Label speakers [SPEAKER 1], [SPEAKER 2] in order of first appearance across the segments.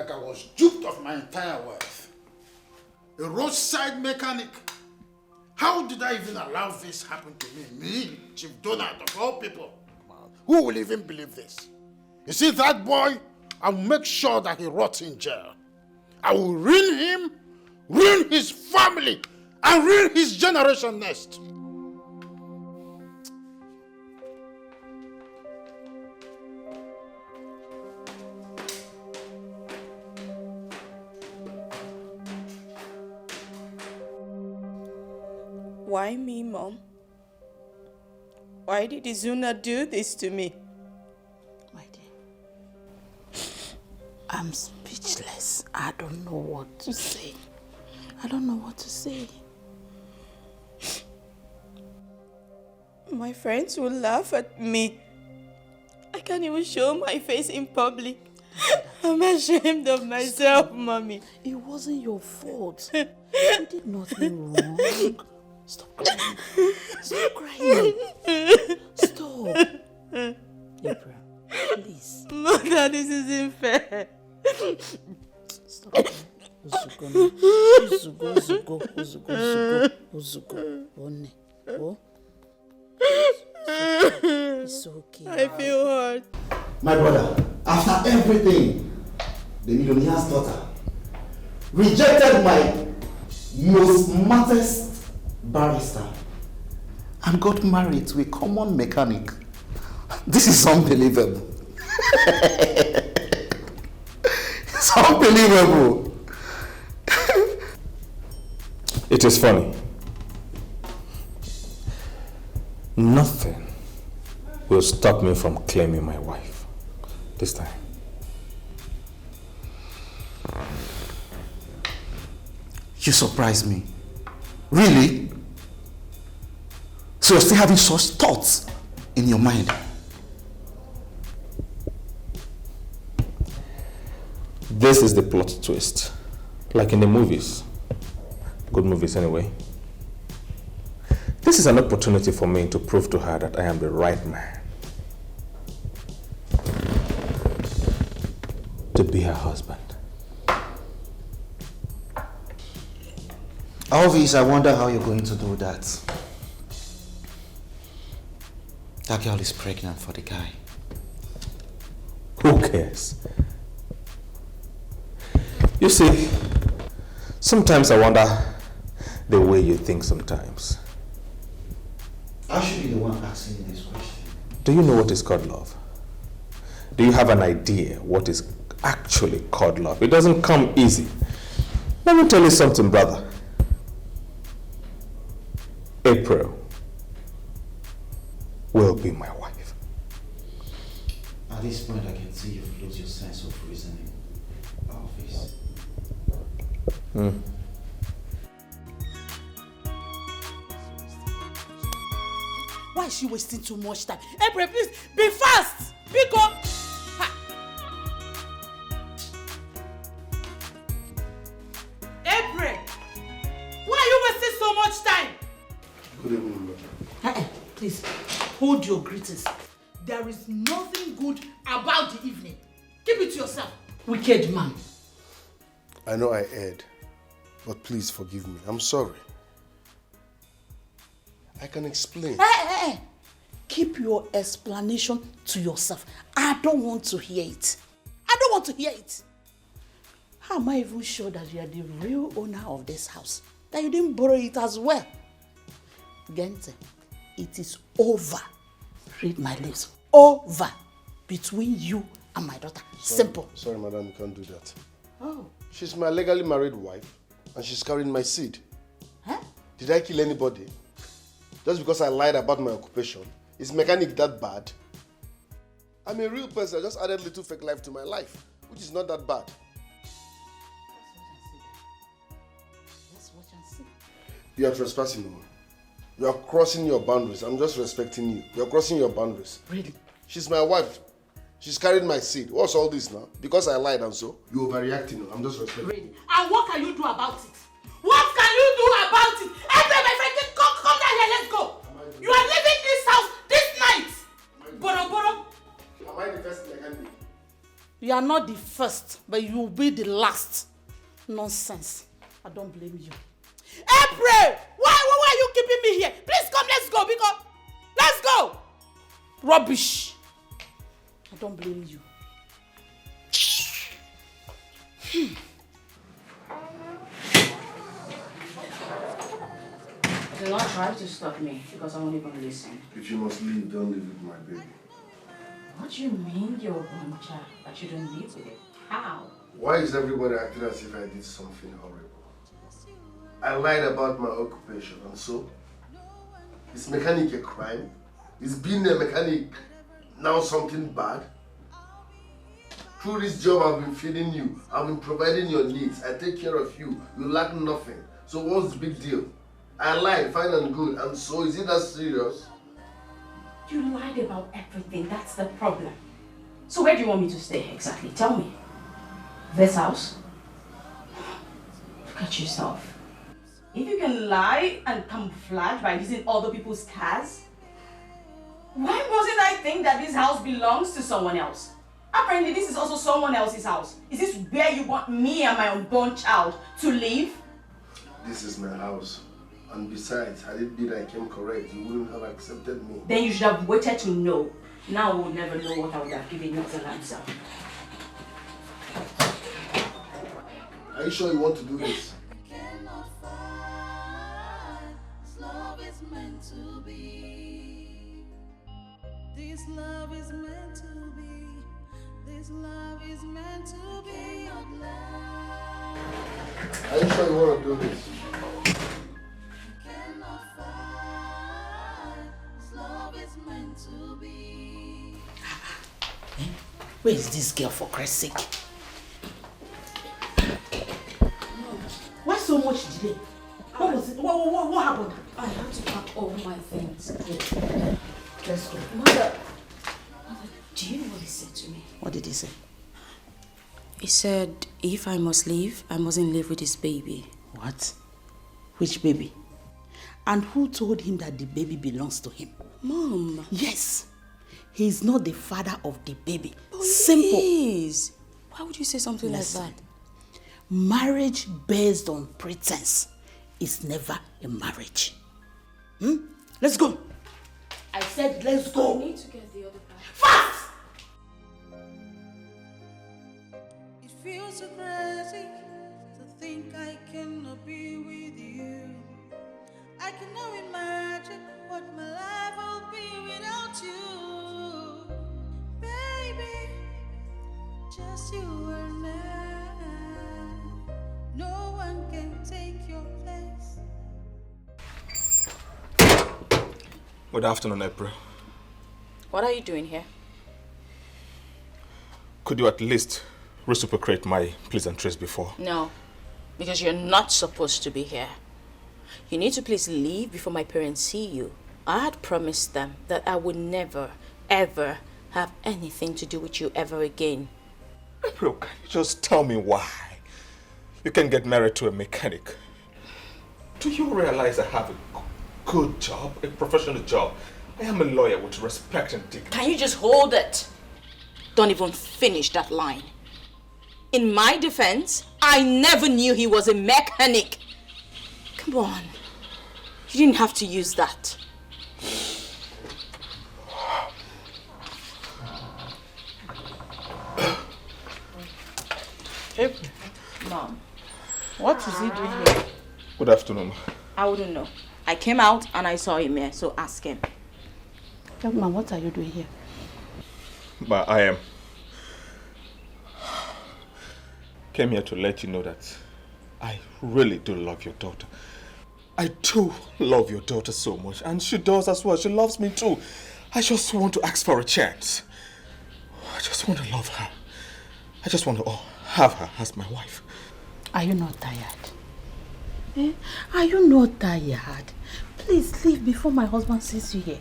[SPEAKER 1] like I was duped of my entire wealth. A roadside mechanic. How did I even allow this happen to me? Me, Chief Donald of all people. Who will even believe this? You see that boy? I will make sure that he rots in jail. I will ruin him, ruin his family, and ruin his generation next.
[SPEAKER 2] Why me, Mom? Why did Izuna do this to me?
[SPEAKER 3] My dear, I'm speechless. I don't know what to say. I don't know what to say.
[SPEAKER 2] My friends will laugh at me. I can't even show my face in public. I'm ashamed of myself, Mommy.
[SPEAKER 3] It wasn't your fault. You did nothing wrong. Stop crying. Stop crying. Stop. April, please.
[SPEAKER 2] Mother, this isn't fair.
[SPEAKER 3] Stop crying. Uzuko. One. Oh. It's okay.
[SPEAKER 2] I feel hurt.
[SPEAKER 4] My brother, after everything, the millionaire's daughter rejected my most modest barrister and got married to a common mechanic. This is unbelievable. It's unbelievable.
[SPEAKER 5] It is funny. Nothing will stop me from claiming my wife this time.
[SPEAKER 4] You surprise me. Really? So you're still having such thoughts in your mind?
[SPEAKER 5] This is the plot twist. Like in the movies. Good movies anyway. This is an opportunity for me to prove to her that I am the right man to be her husband.
[SPEAKER 4] Always, I wonder how you're going to do that. That girl is pregnant for the guy.
[SPEAKER 5] Who cares? You see, sometimes I wonder the way you think sometimes.
[SPEAKER 4] I should be the one asking you this question.
[SPEAKER 5] Do you know what is called love? Do you have an idea what is actually called love? It doesn't come easy. Let me tell you something, brother. April will be my wife.
[SPEAKER 4] At this point, I can see you've lost your sense of reasoning. Always.
[SPEAKER 3] Why is she wasting too much time? April, please, be fast! Pick up! April! Why are you wasting so much time?
[SPEAKER 1] Good evening, madam.
[SPEAKER 3] Please, hold your greetings. There is nothing good about the evening. Keep it to yourself, wicked man.
[SPEAKER 1] I know I erred, but please forgive me. I'm sorry. I can explain.
[SPEAKER 3] Hey. Keep your explanation to yourself. I don't want to hear it. How am I even sure that you are the real owner of this house? That you didn't borrow it as well? Gente, it is over. Read my lips. Over. Between you and my daughter. Simple.
[SPEAKER 1] Sorry, madam, you can't do that.
[SPEAKER 3] Oh.
[SPEAKER 1] She's my legally married wife, and she's carrying my seed.
[SPEAKER 3] Huh?
[SPEAKER 1] Did I kill anybody? Just because I lied about my occupation? Is mechanic that bad? I'm a real person. I just added little fake life to my life, which is not that bad.
[SPEAKER 3] Let's watch and see.
[SPEAKER 1] You are trespassing, woman. You are crossing your boundaries. I'm just respecting you. You are crossing your boundaries.
[SPEAKER 3] Really?
[SPEAKER 1] She's my wife. She's carried my seed. What's all this now? Because I lied and so? You're overreacting. I'm just respecting.
[SPEAKER 3] Really? And what can you do about it? What can you do about it? April, my friend, come down here, let's go. You are leaving this house this night. Boro.
[SPEAKER 1] Am I the first mechanic?
[SPEAKER 3] You are not the first, but you will be the last. Nonsense. I don't blame you. April! Why are you keeping me here? Please come, let's go, because... Let's go! Rubbish. I don't blame you.
[SPEAKER 2] Do not try to stop me, because I won't even listen.
[SPEAKER 1] If you must leave, don't leave with my baby.
[SPEAKER 2] What do you mean you're one child? I shouldn't live with it. How?
[SPEAKER 1] Why is everybody acting as if I did something horrible? I lied about my occupation, and so? Is mechanic a crime? Is being a mechanic now something bad? Through this job I've been feeding you, I've been providing your needs, I take care of you, you lack nothing. So what's the big deal? I lied, fine and good, and so is it that serious?
[SPEAKER 2] You lied about everything, that's the problem. So where do you want me to stay exactly? Tell me. This house? Look at yourself. If you can lie and camouflage by using other people's cars, why mustn't I think that this house belongs to someone else? Apparently this is also someone else's house. Is this where you want me and my unborn child to live?
[SPEAKER 1] This is my house. And besides, had it been I came correct, you wouldn't have accepted me.
[SPEAKER 2] Then you should have waited to know. Now we'll never know what I would have given you as an answer.
[SPEAKER 1] Are you sure you want to do this?
[SPEAKER 6] This love is meant to be. This love is meant to be.
[SPEAKER 1] Are you sure you want to do this?
[SPEAKER 3] Where is this girl, for Christ's sake? Why so much delay? What was it? What happened?
[SPEAKER 2] I had to pack all my things.
[SPEAKER 3] Let's go.
[SPEAKER 2] Mother, do you know what he said to me?
[SPEAKER 3] What did he say?
[SPEAKER 2] He said, if I must leave, I mustn't live with his baby.
[SPEAKER 3] What? Which baby? And who told him that the baby belongs to him?
[SPEAKER 2] Mom.
[SPEAKER 3] Yes. He's not the father of the baby.
[SPEAKER 2] But
[SPEAKER 3] Simple.
[SPEAKER 2] he is. Why would you say something
[SPEAKER 3] Listen,
[SPEAKER 2] like that?
[SPEAKER 3] Marriage based on pretense is never a marriage. Let's go. I said let's go.
[SPEAKER 2] I need to get the other part.
[SPEAKER 3] Fast!
[SPEAKER 6] It feels so crazy to think I cannot be with you. I cannot imagine what my life will be without you. Baby, just you and I. No one can take your place.
[SPEAKER 5] Good afternoon, April.
[SPEAKER 2] What are you doing here?
[SPEAKER 5] Could you at least reciprocate my pleasantries before?
[SPEAKER 2] No, because you're not supposed to be here. You need to please leave before my parents see you. I had promised them that I would never, ever have anything to do with you ever again.
[SPEAKER 5] April, can you just tell me why you can get married to a mechanic? Do you realize I have a good job, a professional job? I am a lawyer with respect and dignity.
[SPEAKER 2] Can you just hold it? Don't even finish that line. In my defense, I never knew he was a mechanic. Come on. You didn't have to use that.
[SPEAKER 3] April,
[SPEAKER 2] Mom,
[SPEAKER 3] what is he doing here?
[SPEAKER 5] Good afternoon.
[SPEAKER 2] I wouldn't know. I came out and I saw him here, so ask him.
[SPEAKER 3] Young man, what are you doing here?
[SPEAKER 5] But I came here to let you know that I really do love your daughter. I do love your daughter so much, and she does as well. She loves me too. I just want to ask for a chance. I just want to love her. I just want to have her as my wife.
[SPEAKER 3] Are you not tired? Eh? Are you not tired? Please leave before my husband sees you here.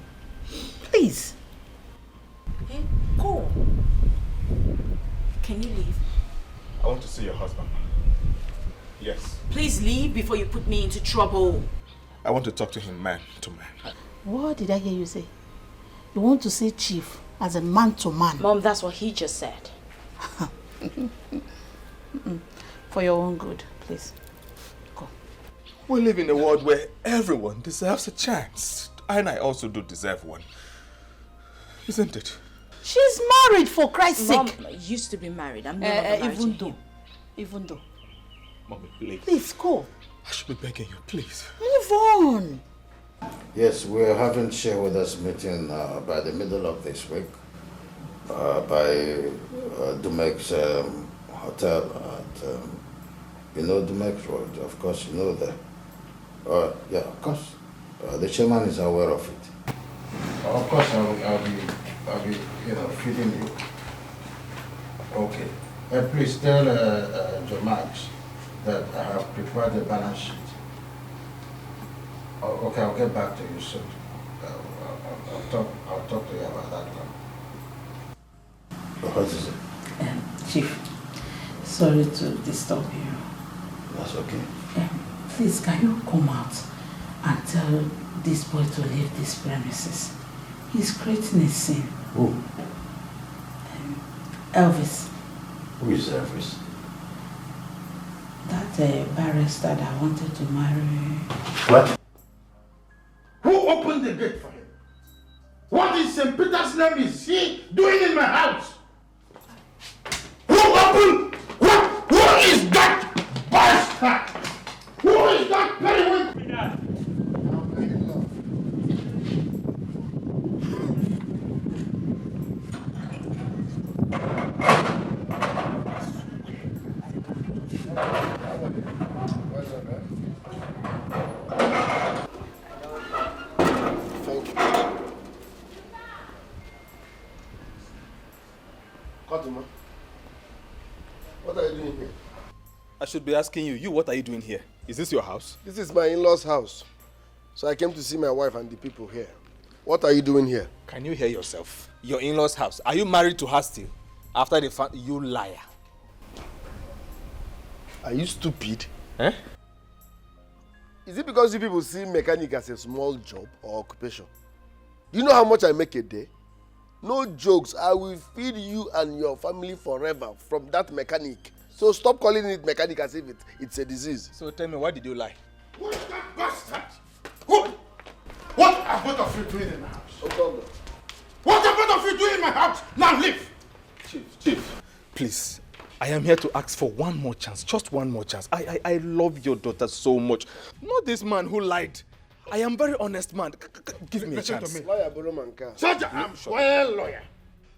[SPEAKER 3] Please.
[SPEAKER 2] Hey, go. Can you leave?
[SPEAKER 5] I want to see your husband. Yes.
[SPEAKER 2] Please leave before you put me into trouble.
[SPEAKER 5] I want to talk to him man to man.
[SPEAKER 3] What did I hear you say? You want to see Chief as a man to man?
[SPEAKER 2] Mom, that's what he just said.
[SPEAKER 3] For your own good, please. Go.
[SPEAKER 5] We live in a world where everyone deserves a chance. And I also do deserve one. Isn't it?
[SPEAKER 3] She's married, for Christ's sake.
[SPEAKER 2] Mom used to be married. I'm no longer married to him.
[SPEAKER 3] Even though.
[SPEAKER 5] Mommy, please.
[SPEAKER 3] Please, go.
[SPEAKER 5] I should be begging you, please.
[SPEAKER 3] Move on.
[SPEAKER 1] Yes, we're having shareholders meeting by the middle of this week by Dumex's hotel at, you know, Dumex Road. Of course, you know that. Yeah, of course. The chairman is aware of it. Of course, I'll be, feeding you. Okay. Please tell Joe Max that I have prepared the balance sheet. Okay, I'll get back to you soon. I'll talk to you about that one. What is it?
[SPEAKER 3] Chief, sorry to disturb you.
[SPEAKER 1] That's okay.
[SPEAKER 3] Please, can you come out and tell this boy to leave this premises? He's creating a scene.
[SPEAKER 1] Who?
[SPEAKER 3] Elvis.
[SPEAKER 1] Who is Elvis?
[SPEAKER 3] That barrister that wanted to marry.
[SPEAKER 1] What? Who opened the gate for him? What in St. Peter's name is he doing in my house? Who opened? Who is that bastard? Who is that periwinkle?
[SPEAKER 7] What are you doing here?
[SPEAKER 5] I should be asking you, what are you doing here? Is this your house?
[SPEAKER 7] This is my in-laws' house. So I came to see my wife and the people here. What are you doing here?
[SPEAKER 5] Can you hear yourself? Your in-laws' house. Are you married to her still? After they found you liar.
[SPEAKER 7] Are you stupid?
[SPEAKER 5] Eh?
[SPEAKER 7] Is it because you people see mechanic as a small job or occupation? Do you know how much I make a day? No jokes, I will feed you and your family forever from that mechanic. So stop calling it mechanic as if it's a disease.
[SPEAKER 5] So tell me, why did you lie?
[SPEAKER 1] What's that bastard? What are both of you doing in my house?
[SPEAKER 7] No problem.
[SPEAKER 1] What are both of you doing in my house? Now leave!
[SPEAKER 5] Chief. Please, I am here to ask for one more chance. Just one more chance. I love your daughter so much. Not this man who lied. I am very honest man. Give me a chance.
[SPEAKER 1] To me.
[SPEAKER 7] Lawyer Boromanka.
[SPEAKER 1] Sergeant, I'm well lawyer.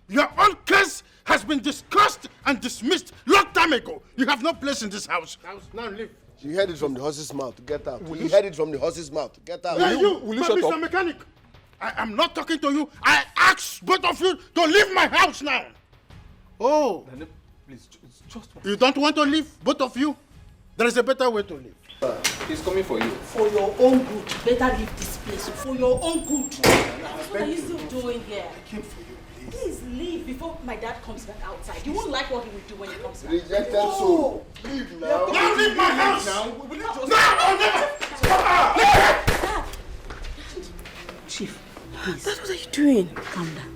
[SPEAKER 1] Your own case has been discussed and dismissed long time ago. You have no place in this house. Now leave.
[SPEAKER 7] You heard it from the horse's mouth. Get out. You heard it from the horse's mouth. Get out.
[SPEAKER 1] Will you shut up? Mr. Mechanic, I am not talking to you. I ask both of you to leave my house now. Oh.
[SPEAKER 5] Please, just one.
[SPEAKER 1] You don't want to leave, both of you? There is a better way to leave.
[SPEAKER 5] He's coming for you.
[SPEAKER 3] For your own good, better leave this place. For your own good.
[SPEAKER 2] What are you still doing here?
[SPEAKER 1] I came for you, please.
[SPEAKER 2] Please leave before my dad comes back outside. You won't like what he will do when he comes back.
[SPEAKER 7] Rejected soul. Leave now.
[SPEAKER 1] Now leave my house!
[SPEAKER 2] Dad!
[SPEAKER 3] Chief, please.
[SPEAKER 2] Dad, what are you doing?
[SPEAKER 3] Calm down.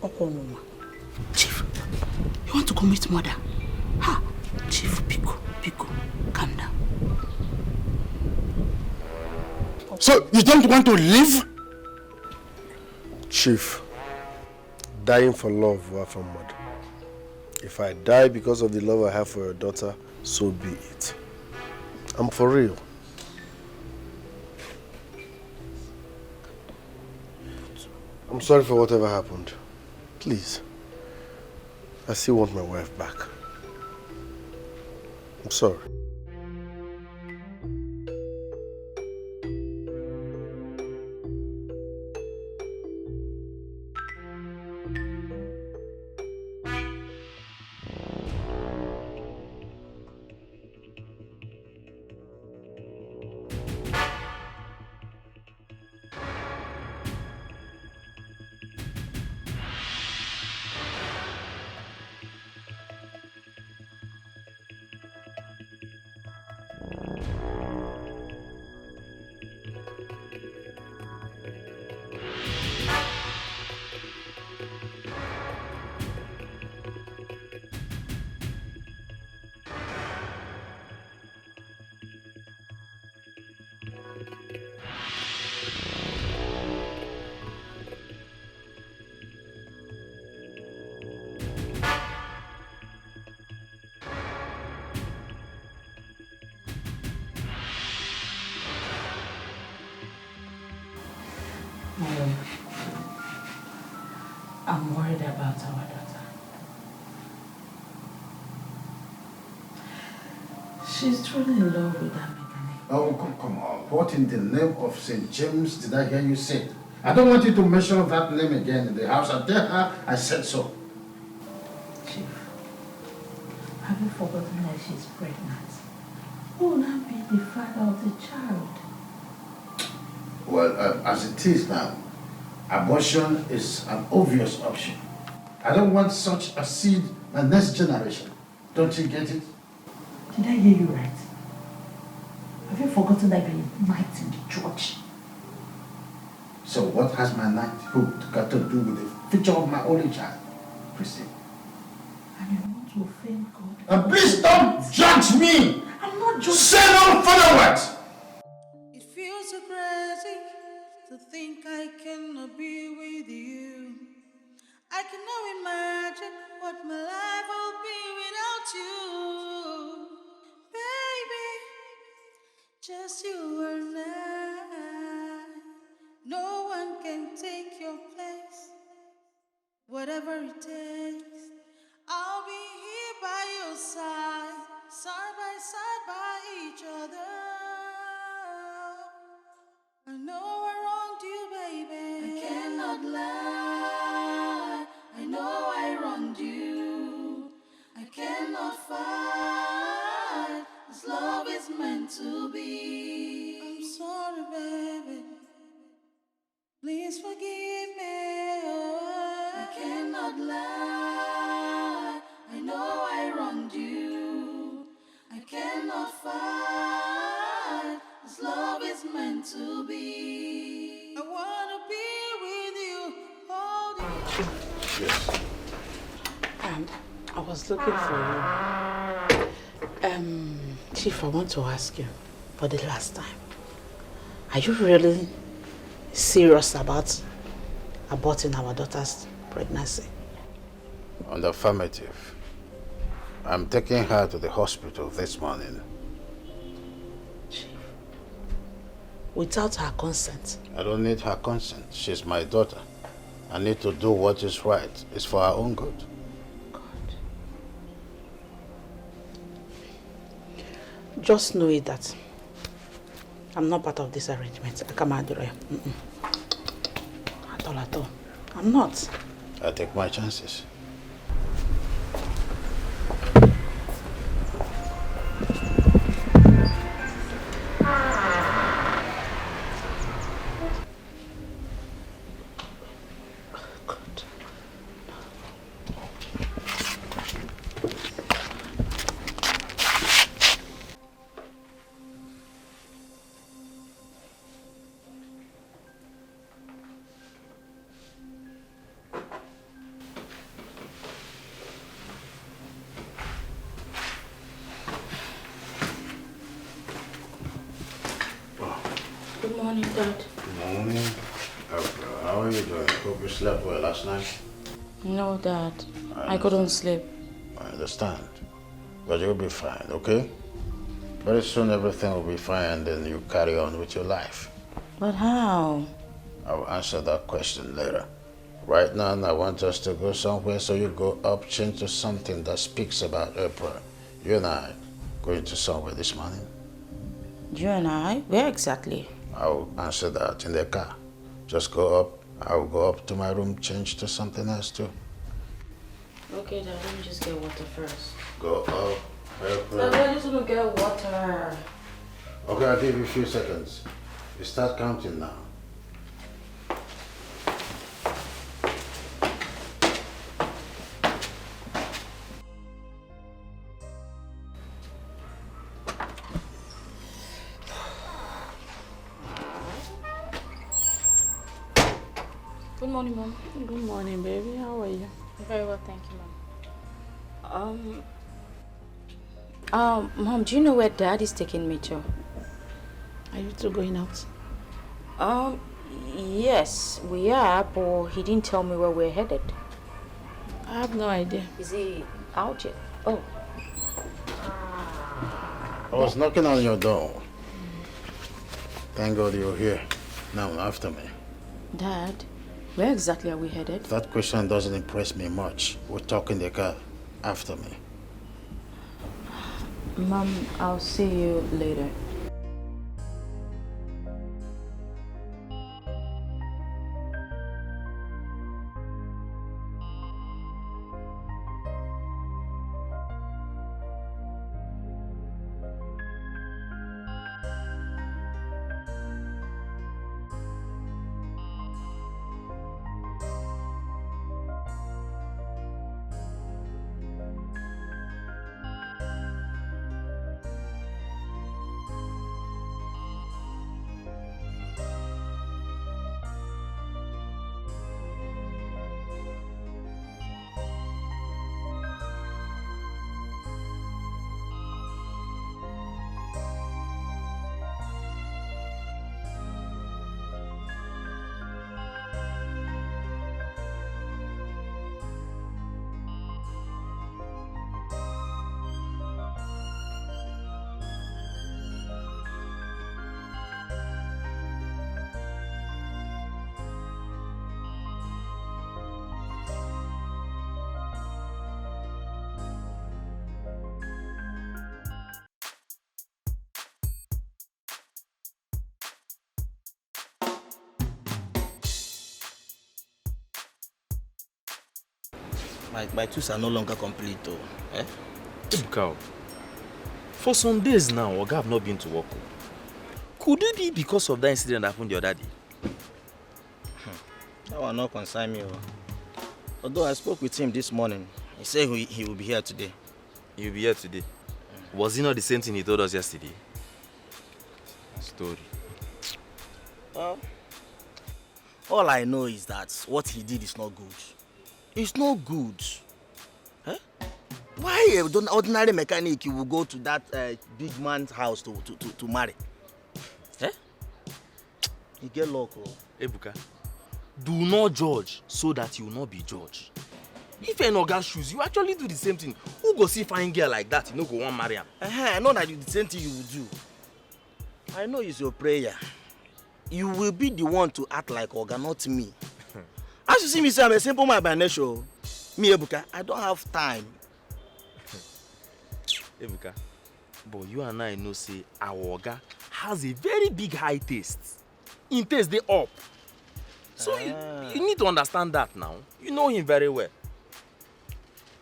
[SPEAKER 3] Okonoma. Chief, you want to commit murder? Ha! Chief, Pico, calm down.
[SPEAKER 1] So, you don't want to leave?
[SPEAKER 7] Chief, dying for love or for murder. If I die because of the love I have for your daughter, so be it. I'm for real. I'm sorry for whatever happened. Please. I still want my wife back. I'm sorry.
[SPEAKER 3] Mom, I'm worried about our daughter. She's truly in love with that mechanic.
[SPEAKER 1] Oh, come on. What in the name of St. James did I hear you say? I don't want you to mention that name again in the house and tell her I said so.
[SPEAKER 3] Chief, have you forgotten that she's pregnant? Who will now be the father of the child?
[SPEAKER 1] Well, as it is now, abortion is an obvious option. I don't want such a seed in the next generation. Don't you get it?
[SPEAKER 3] Did I hear you right? Have you forgotten that you're a knight in the church?
[SPEAKER 1] So what has my knighthood got to do with the future of my only child, Christy?
[SPEAKER 3] And you want to offend God?
[SPEAKER 1] And please don't judge me!
[SPEAKER 3] I'm not judging.
[SPEAKER 1] Say no further words!
[SPEAKER 6] It feels so crazy to think I cannot be with you. I cannot imagine what my life will be without you. Baby, just you and I. No one can take your place. Whatever it takes, I'll be here by your side, side by each other. I know I wronged you, baby. I cannot lie. I know I wronged you. I cannot fight. This love is meant to be. I'm sorry, baby. Please forgive me. I cannot lie. I know I wronged you. I cannot fight. This love is meant to be. I wanna be with you, hold you.
[SPEAKER 1] Yes.
[SPEAKER 3] I was looking for you. Chief, I want to ask you for the last time. Are you really serious about aborting our daughter's pregnancy?
[SPEAKER 1] On the affirmative. I'm taking her to the hospital this morning.
[SPEAKER 3] Chief, without her consent?
[SPEAKER 1] I don't need her consent. She's my daughter. I need to do what is right. It's for her own good.
[SPEAKER 3] Just know it that I'm not part of this arrangement. I can't do it. At all. I'm not.
[SPEAKER 1] I take my chances.
[SPEAKER 2] Good morning, Dad.
[SPEAKER 1] Good morning. How are you doing? Hope you slept well last night.
[SPEAKER 2] No, Dad. I couldn't sleep.
[SPEAKER 1] I understand. But you'll be fine, okay? Very soon everything will be fine and then you carry on with your life.
[SPEAKER 2] But how?
[SPEAKER 1] I'll answer that question later. Right now, I want us to go somewhere, so you go up, change to something that speaks about April. You and I going to somewhere this morning.
[SPEAKER 2] You and I? Where exactly?
[SPEAKER 1] I'll answer that in the car. Just go up. I'll go up to my room, change to something else too.
[SPEAKER 2] Okay, Dad, let me just get water first.
[SPEAKER 1] Go up.
[SPEAKER 2] Dad, I just want to get water.
[SPEAKER 1] Okay, I'll give you a few seconds. You start counting now.
[SPEAKER 2] Good morning, Mom.
[SPEAKER 3] Good morning, baby. How are you?
[SPEAKER 2] Very well, thank you, Mom. Mom, do you know where Dad is taking me to?
[SPEAKER 3] Are you two going out?
[SPEAKER 2] Yes, we are, but he didn't tell me where we're headed.
[SPEAKER 3] I have no idea.
[SPEAKER 2] Is he out yet? Oh.
[SPEAKER 1] I was knocking on your door. Thank God you're here. Now after me.
[SPEAKER 2] Dad, where exactly are we headed?
[SPEAKER 1] That question doesn't impress me much. We'll talk in the car after me.
[SPEAKER 2] Mom, I'll see you later.
[SPEAKER 8] My tools are no longer complete though. Eh?
[SPEAKER 5] Ebuka, for some days now, Oga have not been to work. Could it be because of that incident that happened the other day?
[SPEAKER 8] That will not concern me. Although I spoke with him this morning, he said he will be here today.
[SPEAKER 5] He will be here today. Was it not the same thing he told us yesterday? Story.
[SPEAKER 8] Well, all I know is that what he did is not good. It's not good. Huh? Why an ordinary mechanic you will go to that big man's house to marry? Eh? You get loco.
[SPEAKER 5] Ebuka, do not judge so that you will not be judged. If an Oga shoes, you actually do the same thing. Who go see fine girl like that, you no go want marry am?
[SPEAKER 8] I know that the same thing you will do. I know it's your prayer. You will be the one to act like Oga, not me. As you see me say, I'm a simple man by nature. Me, Ebuka, I don't have time.
[SPEAKER 5] Ebuka, but you and I know say our Oga has a very big high taste. In taste they up. So you need to understand that now. You know him very well.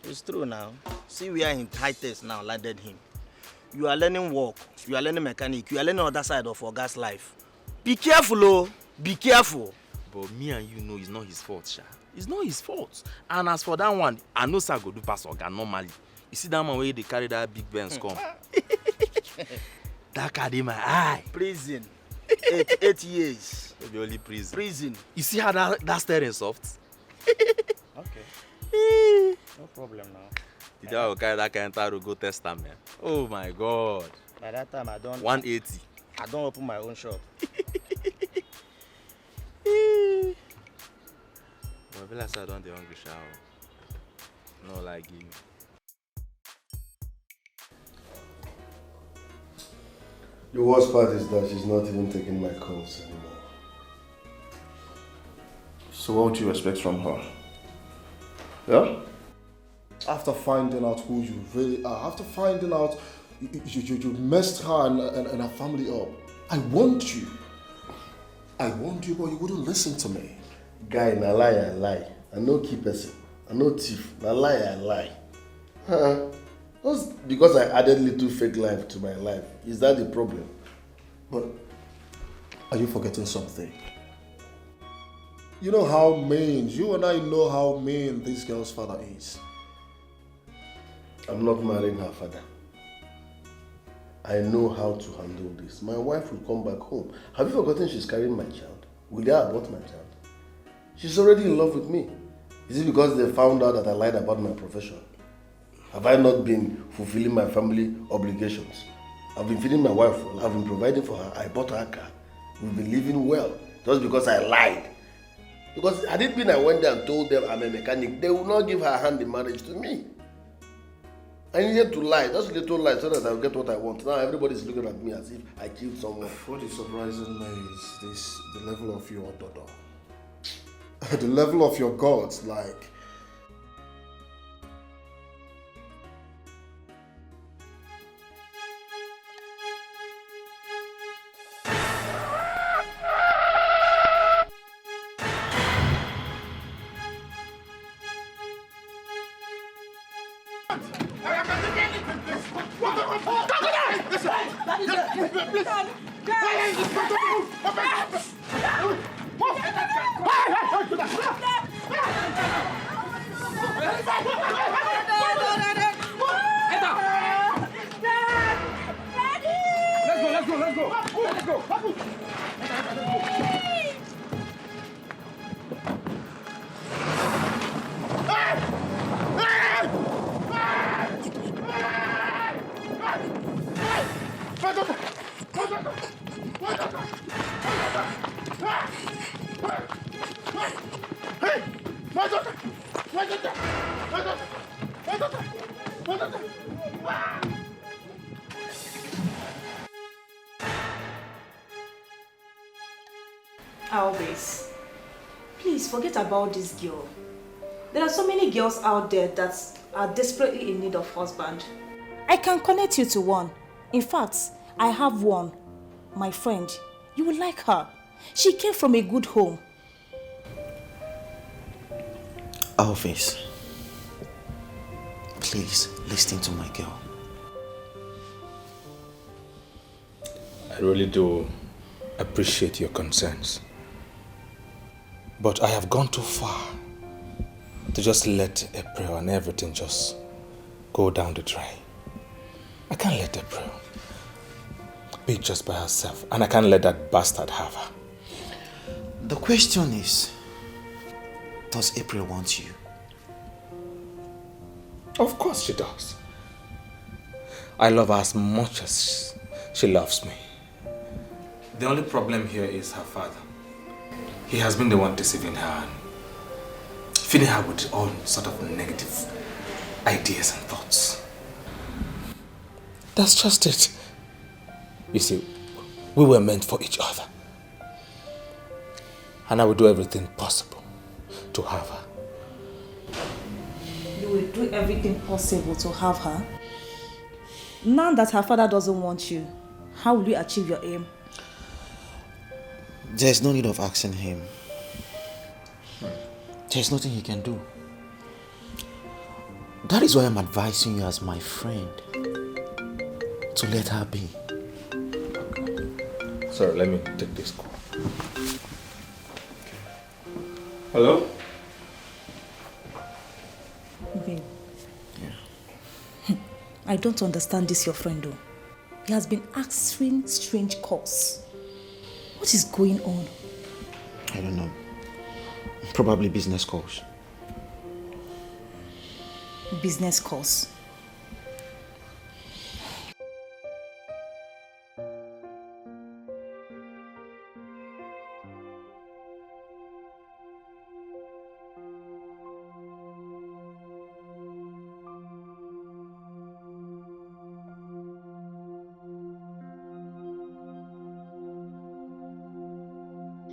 [SPEAKER 8] It's true now. See where in high taste now landed him. You are learning work, you are learning mechanic, you are learning other side of Oga's life. Be careful, oh. Be careful.
[SPEAKER 5] But me and you know it's not his fault, Sha. It's not his fault. And as for that one, I know sir go do pass Oga normally. You see that man where they carry that big Benz come. That car in my eye.
[SPEAKER 8] Prison. 8 years.
[SPEAKER 5] Maybe only prison.
[SPEAKER 8] Prison.
[SPEAKER 5] You see how that steering soft?
[SPEAKER 8] Okay. No problem now.
[SPEAKER 5] The day I will carry that car enter to go test them, man. Oh my God.
[SPEAKER 8] By that time I don't
[SPEAKER 5] 180.
[SPEAKER 8] I don't open my own shop.
[SPEAKER 5] Well, I feel like I don't the hungry shower. No, like you.
[SPEAKER 7] The worst part is that she's not even taking my calls anymore.
[SPEAKER 4] So what would you expect from her? Yeah?
[SPEAKER 9] After finding out who you really are, after finding out you messed her and her family up, I want you, but you wouldn't listen to me.
[SPEAKER 7] Guy, na lie I lie. I no key person. I no thief. Na lie I lie. Just because I added little fake life to my life. Is that the problem?
[SPEAKER 9] But are you forgetting something? You know how mean, you and I know how mean this girl's father is.
[SPEAKER 7] I'm not marrying her father. I know how to handle this. My wife will come back home. Have you forgotten she's carrying my child? Will they abort my child? She's already in love with me. Is it because they found out that I lied about my profession? Have I not been fulfilling my family obligations? I've been feeding my wife well. I've been providing for her. I bought her a car. We've been living well. Just because I lied. Because had it been I went there and told them I'm a mechanic, they would not give her hand in marriage to me. I needed to lie, just a little lie, so that I'll get what I want. Now everybody's looking at me as if I killed someone.
[SPEAKER 9] What is surprising me is the level of your daughter. the level of your gods, like...
[SPEAKER 10] Always. Please forget about this girl. There are so many girls out there that are desperately in need of husband. I can connect you to one. In fact, I have one. My friend, you will like her. She came from a good home.
[SPEAKER 4] Always. Please listen to my girl.
[SPEAKER 5] I really do appreciate your concerns. But I have gone too far to just let April and everything just go down the drain. I can't let April be just by herself, and I can't let that bastard have her.
[SPEAKER 4] The question is, does April want you?
[SPEAKER 5] Of course she does. I love her as much as she loves me. The only problem here is her father. He has been the one deceiving her and filling her with all sort of negative ideas and thoughts. That's just it. You see, we were meant for each other. And I will do everything possible to have her.
[SPEAKER 10] You will do everything possible to have her? Now that her father doesn't want you, how will you achieve your aim?
[SPEAKER 4] There's no need of asking him. There's nothing he can do. That is why I'm advising you as my friend to let her be.
[SPEAKER 5] Sorry, let me take this call. Hello?
[SPEAKER 10] Babe. Yeah. I don't understand this, your friend, though. He has been answering strange calls. What is going on?
[SPEAKER 4] I don't know. Probably business calls.
[SPEAKER 10] Business calls?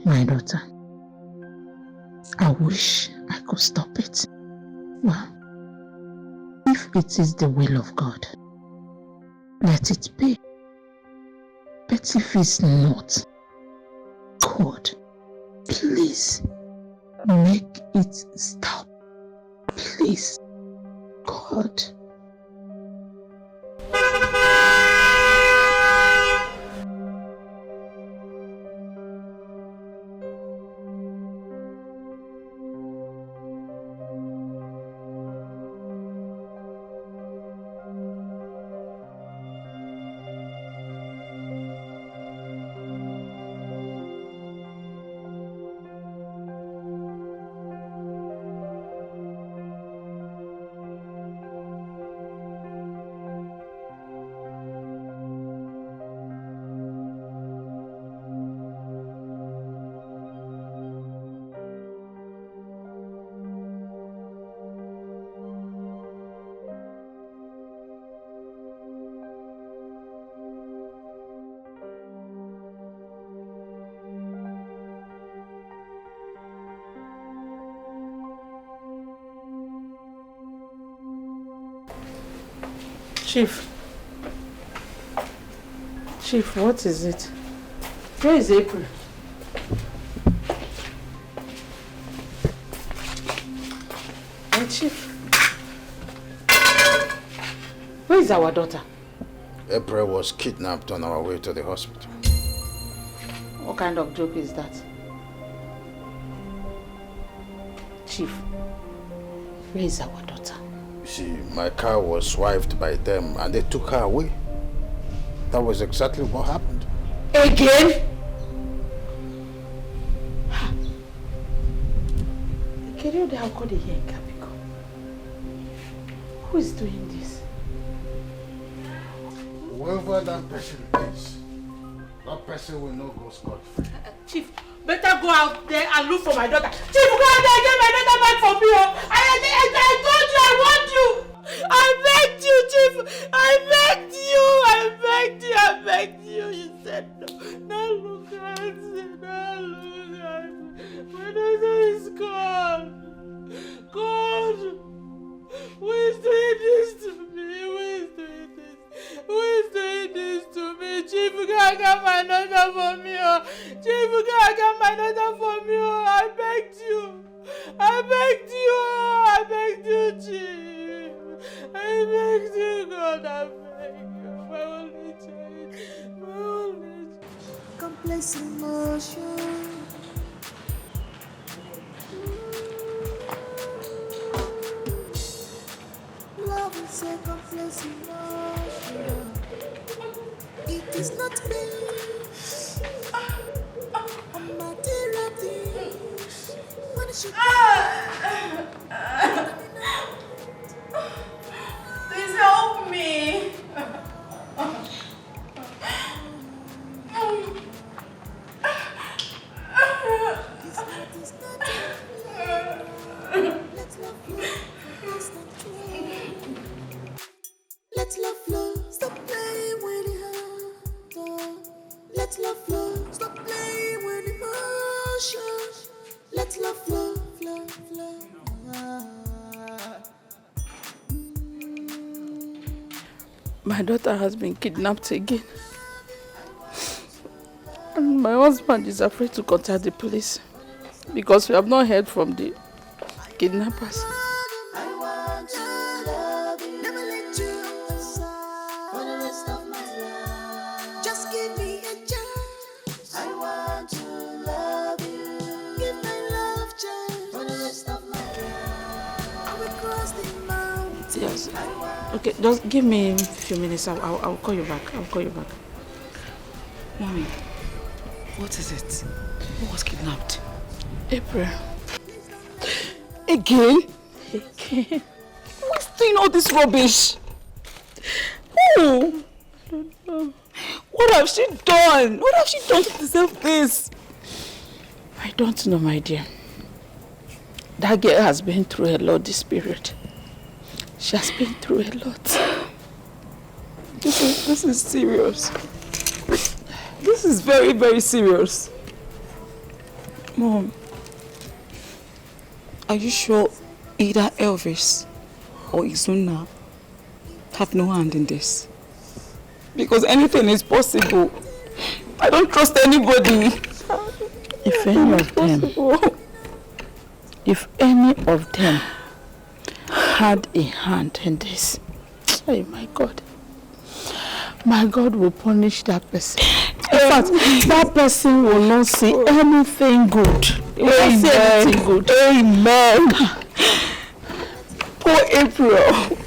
[SPEAKER 3] My daughter, I wish I could stop it. Well, if it is the will of God, let it be. But if it's not, God, please make it stop. Please, God. Chief. Chief, what is it? Where is April? Hey, Chief. Where is our daughter?
[SPEAKER 1] April was kidnapped on our way to the hospital.
[SPEAKER 3] What kind of joke is that? Chief, where is our daughter?
[SPEAKER 1] You see, my car was swiped by them and they took her away. That was exactly what happened.
[SPEAKER 3] Again? Can they have called here in Capico? Who is doing this?
[SPEAKER 1] Whoever that person is, that person will not go scot-free.
[SPEAKER 3] Chief, better go out there and look for my daughter. Chief, go out there and get my daughter back for me. I told you I want you. I begged you, Chief. I begged you. I begged you. You said no. Now look at it. Now look at it. My daughter is gone. God, who is doing this to me? Who is doing this? Who is doing this to me? Chief, you can't get my daughter for me. Chief, you can't get my daughter for me. I begged you. I begged you, Chief. I begged you, God. I beg you. My only child. My only child.
[SPEAKER 6] Complex emotion. Love is a complex emotion. It is not me. I'm material things. What is your
[SPEAKER 2] Please help me.
[SPEAKER 6] Let love flow, stop playing with the heart. Let love flow, stop playing with emotions. Let love flow, flow, flow.
[SPEAKER 3] My daughter has been kidnapped again. And my husband is afraid to contact the police because we have not heard from the kidnappers.
[SPEAKER 6] I want to love you, never let you aside for the rest of my life. Just give me a chance. I want to love you, give my love chance for the rest of my life. I will cross the mountains.
[SPEAKER 3] Yes. Okay, just give me a few minutes. I'll call you back. I'll call you back.
[SPEAKER 11] Mommy, what is it? Who was kidnapped?
[SPEAKER 3] April. Again? Again?
[SPEAKER 11] Who is doing all this rubbish? Who?
[SPEAKER 3] I don't know.
[SPEAKER 11] What have she done? What have she done to deserve this?
[SPEAKER 3] I don't know, my dear. That girl has been through a lot this period. She has been through a lot.
[SPEAKER 11] This is serious. This is very, very serious. Mom, are you sure either Elvis or Izuna have no hand in this? Because anything is possible. I don't trust anybody.
[SPEAKER 3] If any of them had a hand in this, oh my God will punish that person. In fact, that person will not see anything good. He will not see anything good.
[SPEAKER 11] Amen. Poor April.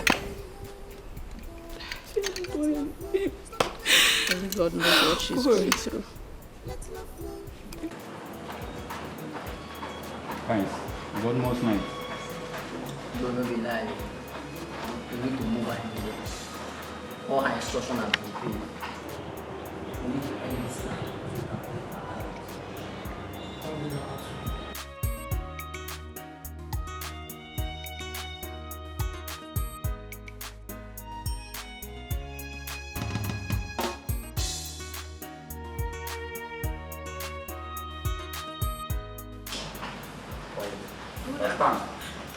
[SPEAKER 3] Only God knows what she's going through.
[SPEAKER 12] Guys, it's almost night.
[SPEAKER 13] Don't know be lie. We need to move ahead. All her instructions have been paid. We need to end this now.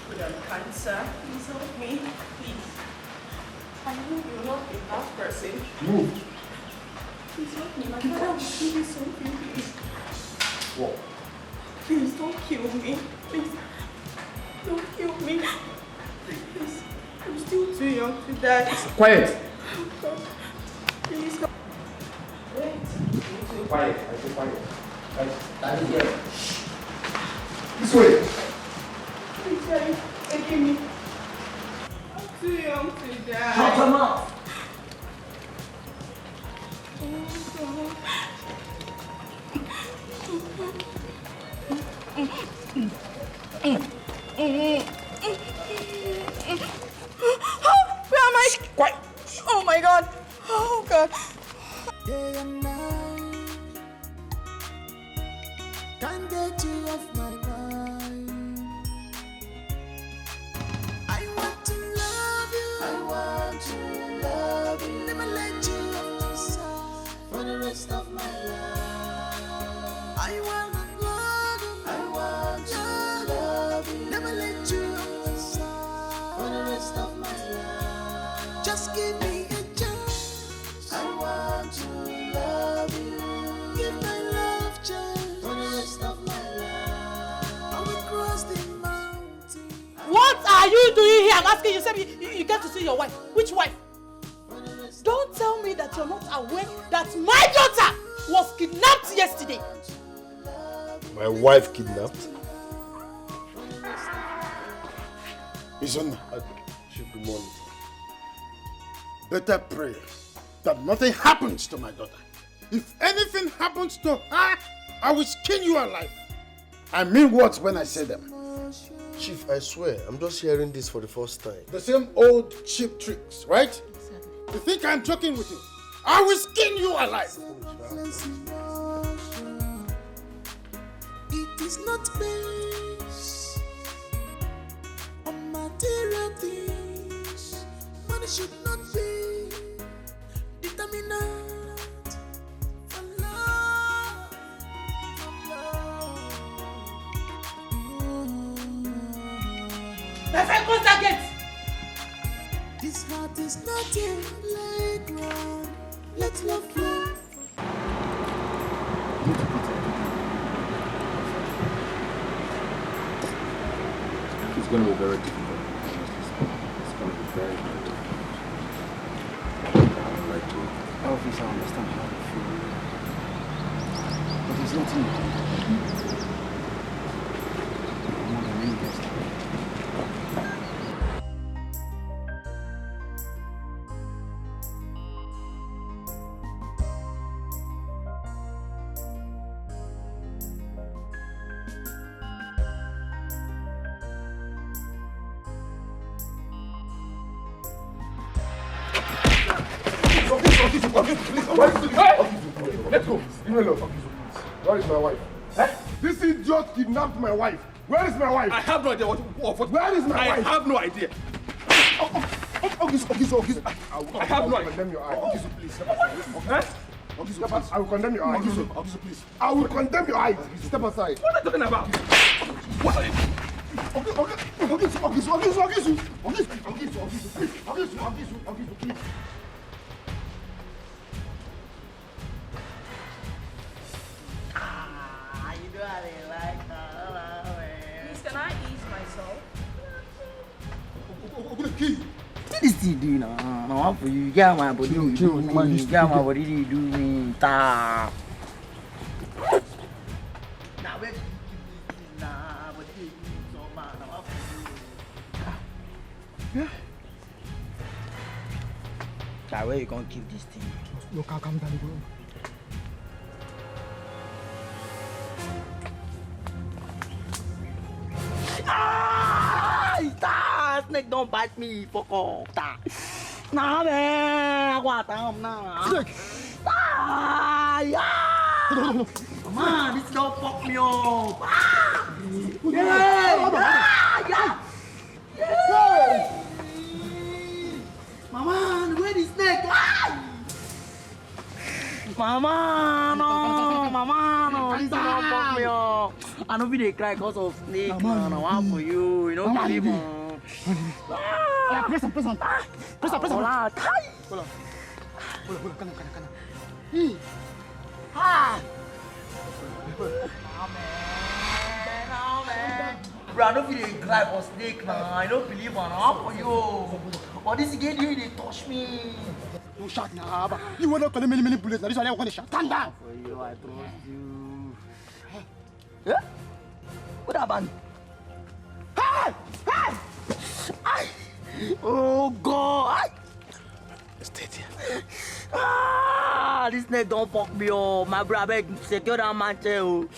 [SPEAKER 2] Good on, sir. Please help me. Please.
[SPEAKER 11] I know you're not a bad person.
[SPEAKER 9] Move.
[SPEAKER 11] Please help me. My father will kill me something, please.
[SPEAKER 9] What?
[SPEAKER 11] Please don't kill me. Please. Don't kill me. Please. I'm still too young to die.
[SPEAKER 13] Quiet.
[SPEAKER 11] God. Please help. Wait.
[SPEAKER 9] Quiet. I say quiet.
[SPEAKER 13] Daddy here.
[SPEAKER 9] This way.
[SPEAKER 11] Please, Daddy. Forgive me. I'm too young to die.
[SPEAKER 13] Shut your mouth.
[SPEAKER 11] Oh, God. Where am I?
[SPEAKER 9] Quiet.
[SPEAKER 11] Oh my God. Oh God.
[SPEAKER 6] Day and night, can't get you off my mind. I want to love you. I want to love you. Never let you off my side for the rest of my life. I want to love you. I want to love you. Never let you off my side for the rest of my life. Just give me a chance. I want to love you. Give my love chance for the rest of my life. I will cross the mountain.
[SPEAKER 3] What are you doing here? I'm asking you. Said you get to see your wife. Which wife? Don't tell me that you're not aware that my daughter was kidnapped yesterday.
[SPEAKER 7] My wife kidnapped?
[SPEAKER 1] Izuna,
[SPEAKER 7] Chief, good morning.
[SPEAKER 1] better pray that nothing happens to my daughter. If anything happens to her, I will skin you alive. I mean words when I say them.
[SPEAKER 7] Chief, I swear, I'm just hearing this for the first time.
[SPEAKER 1] The same old cheap tricks, right? You think I'm joking with you? I will skin you alive.
[SPEAKER 6] It is not based on material things. Money should not be determinant for love.
[SPEAKER 3] My friend, close that gate.
[SPEAKER 6] This heart is not a playground. Let love flow.
[SPEAKER 9] It's going to be very difficult. It's going to be very, very difficult. I would like to.
[SPEAKER 12] Elvis, I understand how you feel. But there's nothing you can do. More than any guest.
[SPEAKER 9] Let's go. Leave me alone. Where is my wife? This idiot kidnapped my wife. Where is my wife?
[SPEAKER 5] I have no idea what.
[SPEAKER 9] Where is my wife?
[SPEAKER 5] I have no idea.
[SPEAKER 9] Ogiso.
[SPEAKER 5] I have no idea.
[SPEAKER 9] Condemn your eye. Ogiso, please. Step aside. Ogiso, I will condemn your eye. Ogiso, please. I will condemn your eye. Step aside.
[SPEAKER 5] What are you talking about? What are you?
[SPEAKER 9] Ogiso, please.
[SPEAKER 8] You know how they like
[SPEAKER 11] Please, can I ease myself?
[SPEAKER 8] What is he doing now? Now, for you, get my body, you do me. Get my body, you do me. Ta. Now, where did you keep this thing now? But you so bad. Now, for you. Yeah. Now, where you gonna keep this thing?
[SPEAKER 9] Look, I'll come down, bro.
[SPEAKER 8] Ah, snake don't bite me. Fuck off. Nah, man. I want them now.
[SPEAKER 9] Snake.
[SPEAKER 8] Ah, yeah. Man, this girl fuck me up. Ah. Yeah. Yeah. Yeah. Mama, where is snake? Ah. Mama, no, this girl fuck me up. I know we dey cry because of snake, man. I want for you, you know, believe me. Ah.
[SPEAKER 12] Yeah, press on. Press on.
[SPEAKER 8] Hola, kai.
[SPEAKER 12] Hold on, come on. Ah!
[SPEAKER 8] Bro, I don't feel they cry for snake now. I don't believe on how for you. But this again, they touch me.
[SPEAKER 12] No shot now, Abba. You want to call many bullets. Now this one I want to shot. Stand down.
[SPEAKER 8] For you, I trust you. Yeah? What happened?
[SPEAKER 12] Hey!
[SPEAKER 8] Ay! Oh God!
[SPEAKER 12] Stay there.
[SPEAKER 8] Ah! This snake don't fuck me up. My brother secure that man too.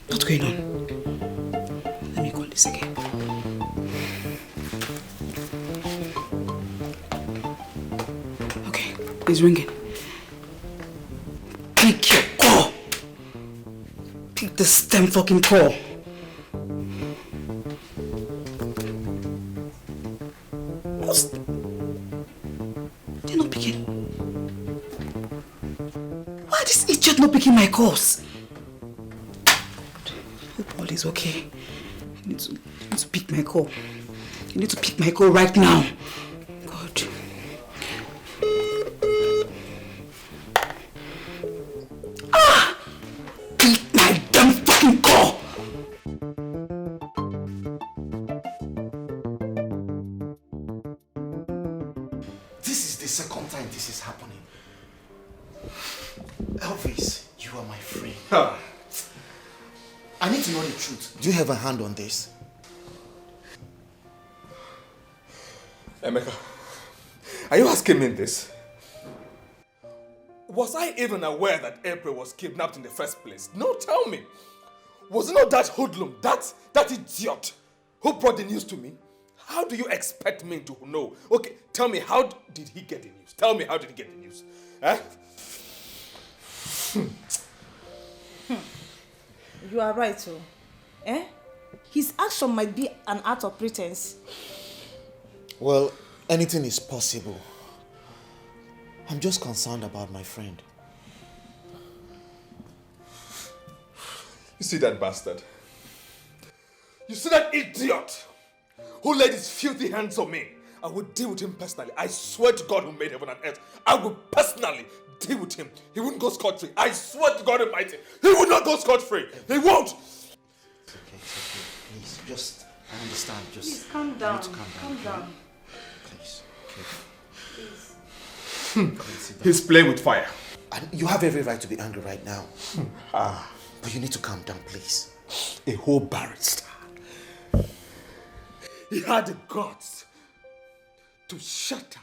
[SPEAKER 11] What's going on? Let me call this again. Okay, it's ringing. Pick your call. Pick this damn fucking call. What's... They're not picking. Why is this idiot not picking my calls? Hope all is okay. You need to pick my call. You need to pick my call right now. God. Ah! Pick my damn fucking call!
[SPEAKER 4] This is the second time this is happening. Elvis, you are my friend. I need to know the truth. Do you have a hand on this?
[SPEAKER 5] Emeka, are you asking me this? Was I even aware that April was kidnapped in the first place? No, tell me. Was it not that hoodlum, that idiot who brought the news to me? How do you expect me to know? Okay, tell me, how did he get the news? Tell me, how did he get the news? Eh?
[SPEAKER 10] You are right, too. Eh? His action might be an act of pretense.
[SPEAKER 4] Well, anything is possible. I'm just concerned about my friend.
[SPEAKER 5] You see that bastard? You see that idiot who laid his filthy hands on me? I will deal with him personally. I swear to God who made heaven and earth. I will personally deal with him. He wouldn't go scot-free. I swear to God Almighty. He will not go scot-free. He won't.
[SPEAKER 4] It's okay. Please, just, I understand. Just
[SPEAKER 10] Please, calm down.
[SPEAKER 4] You need to calm down. Please, okay.
[SPEAKER 10] Please.
[SPEAKER 5] He's playing with fire.
[SPEAKER 4] And you have every right to be angry right now. But you need to calm down, please.
[SPEAKER 5] A whole barrister. He had the guts to shatter,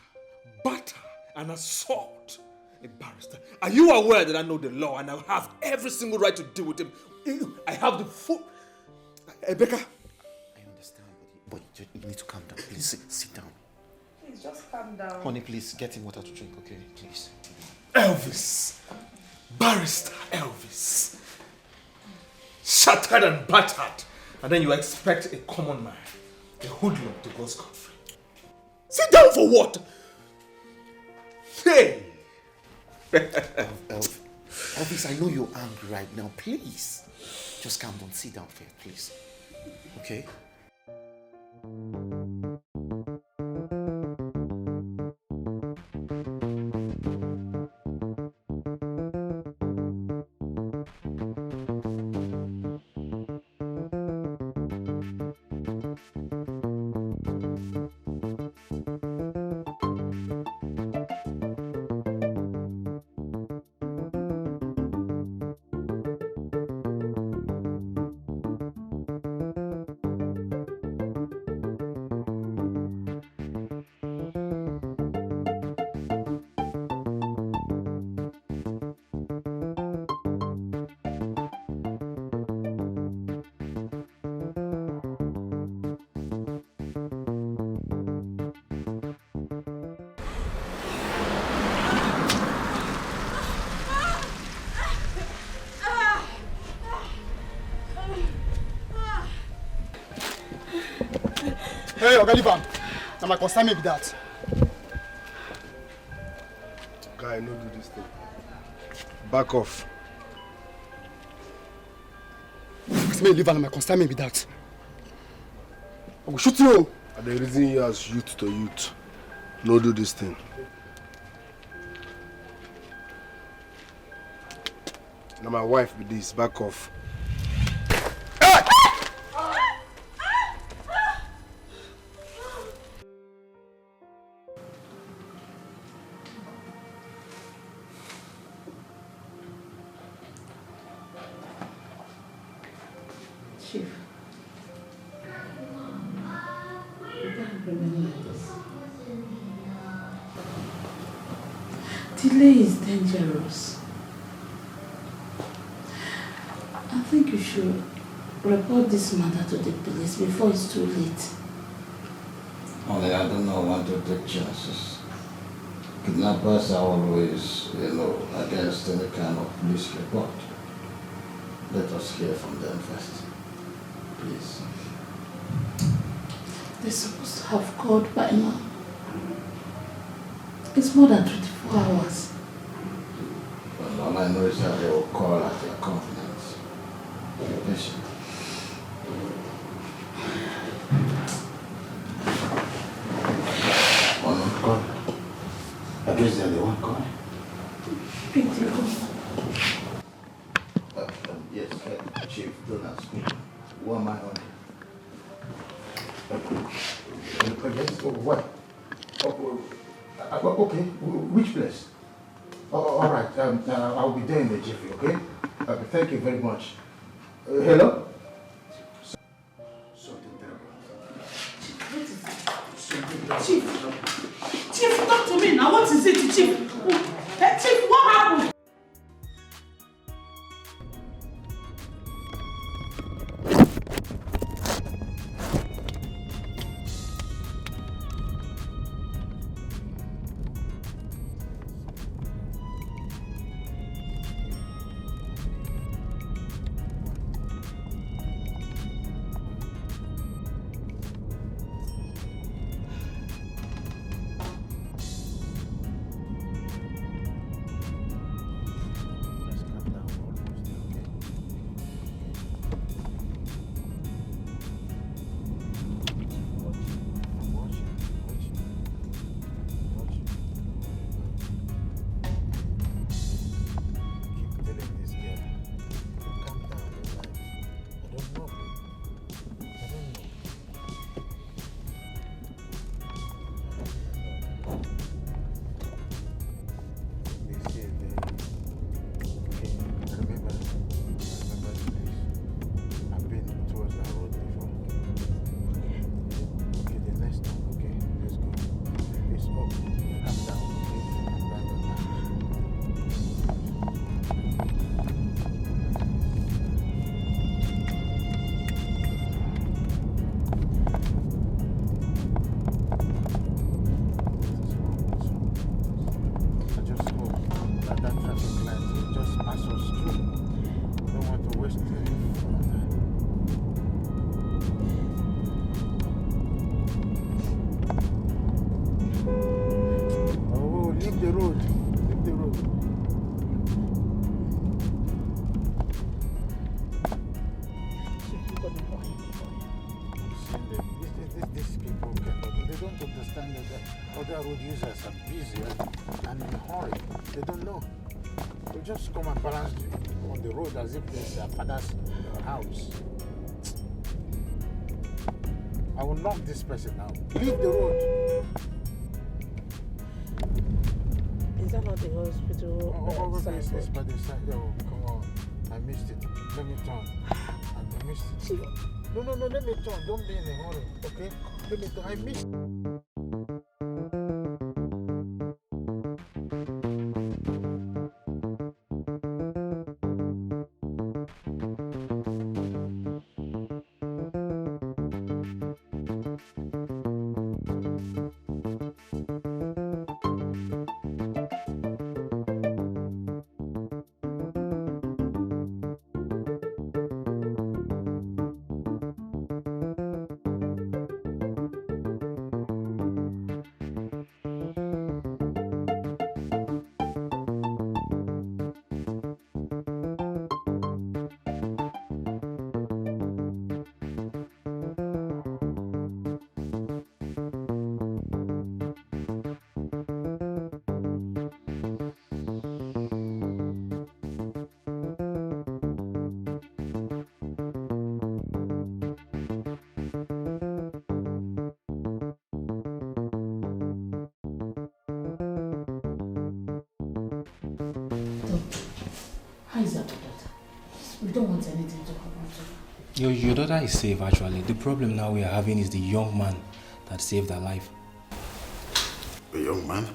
[SPEAKER 5] batter, and assault a barrister. Are you aware that I know the law and I have every single right to deal with him? I have the full... Rebecca?
[SPEAKER 4] I understand, but you need to calm down. Please sit down.
[SPEAKER 10] Please, just calm down.
[SPEAKER 4] Honey, please get him water to drink, okay? Please.
[SPEAKER 5] Elvis. Barrister Elvis. Shattered and battered. And then you expect a common man, a hoodlum, to go scot-free. Sit down for what? Hey!
[SPEAKER 4] Elvis, I know you're angry right now. Please. Just calm down. Sit down first, please. Okay?
[SPEAKER 14] Hey, Oga, leave am. Na my concern me be that.
[SPEAKER 7] Guy, no do this thing. Back off.
[SPEAKER 14] As me leave am, na my concern me be that. I will shoot you.
[SPEAKER 7] And the reason you as youth to youth. No do this thing. Now my wife be this. Back off.
[SPEAKER 3] Chief, you can't remain like this. Delay is dangerous. I think you should report this matter to the police before it's too late.
[SPEAKER 15] Only I do not want to take chances. Kidnappers are always, against any kind of police report. Let us hear from them first. Please.
[SPEAKER 3] They're supposed to have called by now. It's more than 24 hours.
[SPEAKER 15] But all I know is that they will call at their convenience. Be patient. One will call. I guess they're the one calling. Yes, Chief Jonas. Who am I on? Against what? Okay, which place? All right, I'll be there in the jiffy, okay? Thank you very much. Hello? Something terrible.
[SPEAKER 3] Chief, talk to me now. What is it, Chief? Hey, Chief, what happened?
[SPEAKER 15] Road users are busy and in a hurry. They don't know. They just come and balance on the road as if it's their father's house. I will knock this person now. Leave the road.
[SPEAKER 3] Is that not the hospital?
[SPEAKER 15] It's by the side. Oh, come on. I missed it. Let me turn. I missed it. No, let me turn. Don't be in a hurry, okay? Let me turn. I missed it.
[SPEAKER 3] We don't want anything to happen to her.
[SPEAKER 12] Your daughter is safe, actually. The problem now we are having is the young man that saved her life.
[SPEAKER 1] A young man?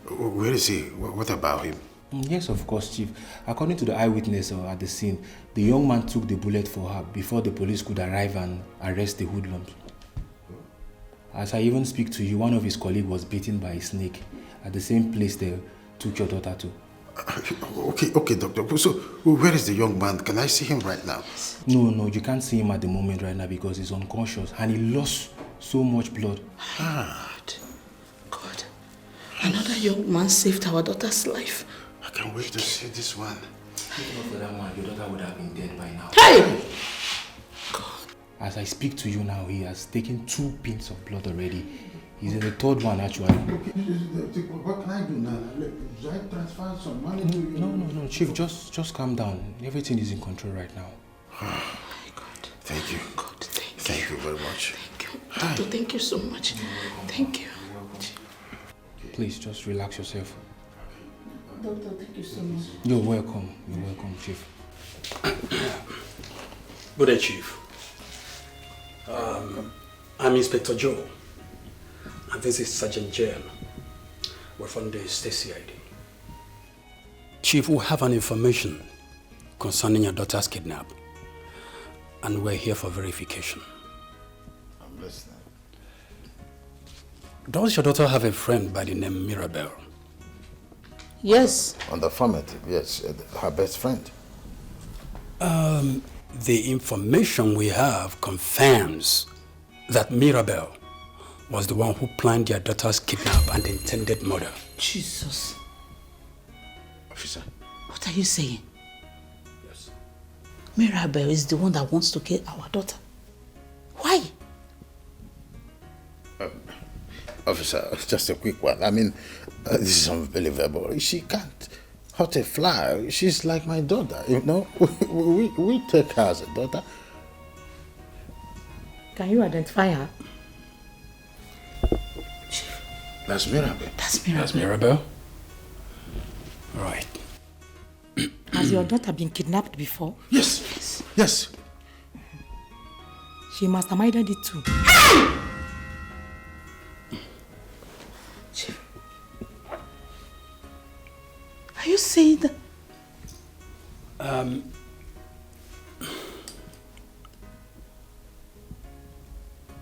[SPEAKER 1] Where is he? What about him?
[SPEAKER 12] Yes, of course, Chief. According to the eyewitness at the scene, the young man took the bullet for her before the police could arrive and arrest the hoodlums. As I even speak to you, one of his colleagues was bitten by a snake at the same place they took your daughter to.
[SPEAKER 1] Okay, doctor. So, where is the young man? Can I see him right now?
[SPEAKER 12] No, you can't see him at the moment right now because he's unconscious and he lost so much blood.
[SPEAKER 3] God. Another young man saved our daughter's life.
[SPEAKER 1] I can't wait to see this one.
[SPEAKER 12] If not for that one, your daughter would have been dead by now.
[SPEAKER 3] Hey!
[SPEAKER 12] As I speak to you now, he has taken 2 pins of blood already. He's in the 3rd one, actually.
[SPEAKER 1] What can I do now? Should I transfer some money to you?
[SPEAKER 12] No, Chief, just calm down. Everything is in control right now.
[SPEAKER 1] Oh my God. Thank you.
[SPEAKER 3] God,
[SPEAKER 1] thank you very much.
[SPEAKER 3] Thank you. Doctor, thank you so much. Thank you.
[SPEAKER 12] Please, just relax yourself.
[SPEAKER 3] Doctor, thank you so much.
[SPEAKER 12] You're welcome, Chief.
[SPEAKER 16] Good day, Chief. I'm Inspector Joe, and this is Sergeant Jen. We're from the State CID. Chief, we have an information concerning your daughter's kidnap, and we're here for verification.
[SPEAKER 1] I'm listening.
[SPEAKER 16] Does your daughter have a friend by the name Mirabel?
[SPEAKER 3] Yes.
[SPEAKER 15] On the affirmative, yes, her best friend.
[SPEAKER 16] The information we have confirms that Mirabel was the one who planned your daughter's kidnap and intended murder.
[SPEAKER 3] Jesus.
[SPEAKER 1] Officer.
[SPEAKER 3] What are you saying?
[SPEAKER 16] Yes.
[SPEAKER 3] Mirabel is the one that wants to kill our daughter. Why?
[SPEAKER 15] Officer, just a quick one. I mean, this is unbelievable. She can't hurt a fly. She's like my daughter, you know. We take her as a daughter.
[SPEAKER 3] Can you identify her?
[SPEAKER 15] That's Mirabel.
[SPEAKER 16] That's Mirabel? Right.
[SPEAKER 17] Has your daughter been kidnapped before?
[SPEAKER 1] Yes.
[SPEAKER 17] She must have minded it too.
[SPEAKER 3] Are you saying that?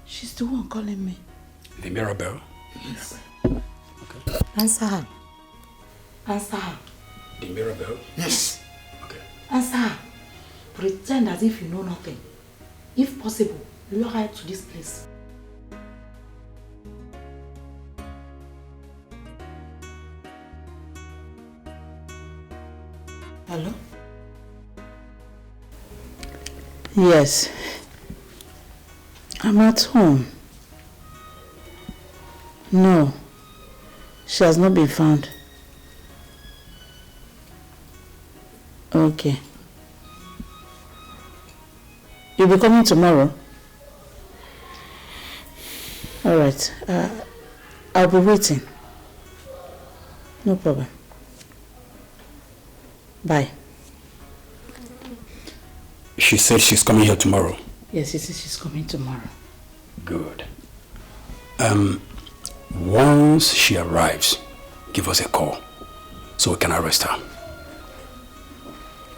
[SPEAKER 3] She's the one calling me.
[SPEAKER 16] The Mirabel?
[SPEAKER 3] Yes.
[SPEAKER 16] Okay.
[SPEAKER 17] Answer her. Answer her.
[SPEAKER 16] The Mirabel?
[SPEAKER 1] Yes.
[SPEAKER 16] Okay.
[SPEAKER 17] Answer her. Pretend as if you know nothing. If possible, lure her to this place.
[SPEAKER 3] Hello? Yes. I'm at home. No. She has not been found. Okay. You'll be coming tomorrow? Alright. I'll be waiting. No problem. Bye.
[SPEAKER 16] She said she's coming here tomorrow.
[SPEAKER 3] Yes, she says she's coming tomorrow.
[SPEAKER 16] Good. Once she arrives, give us a call so we can arrest her.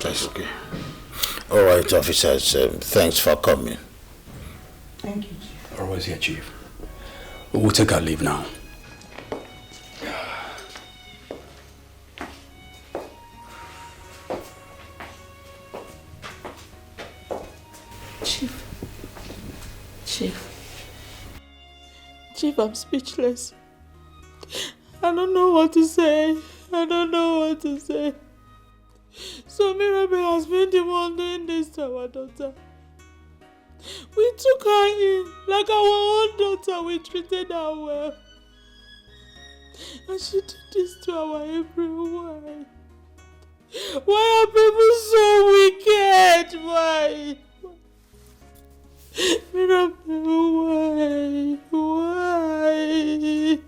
[SPEAKER 15] That's okay. All right, officers. Thanks for coming.
[SPEAKER 3] Thank you, Chief.
[SPEAKER 16] Always here, Chief. We'll take our leave now.
[SPEAKER 3] Chief, I'm speechless. I don't know what to say. So Mirabel has been the one doing this to our daughter. We took her in like our own daughter. We treated her well. And she did this to our everyone. Why are people so wicked? Why? Mirabel, why?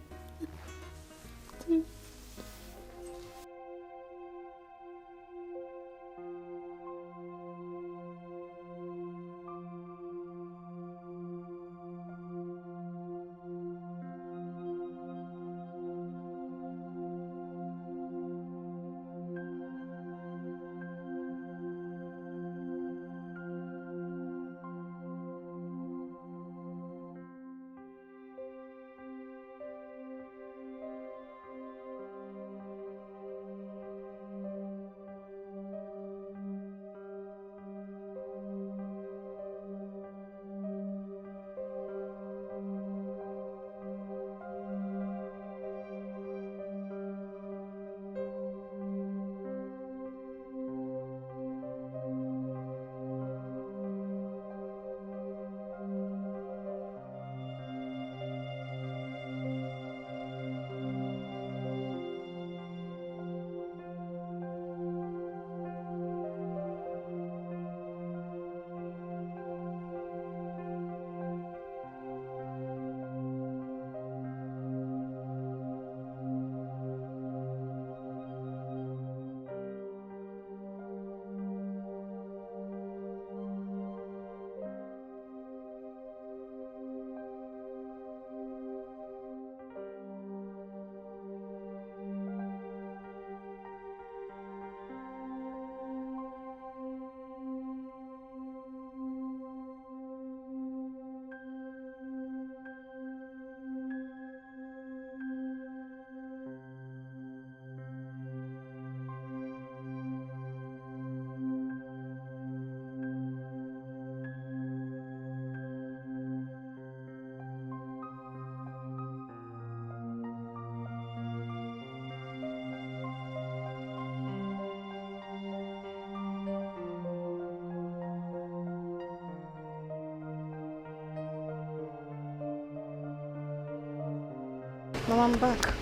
[SPEAKER 10] Now I'm back.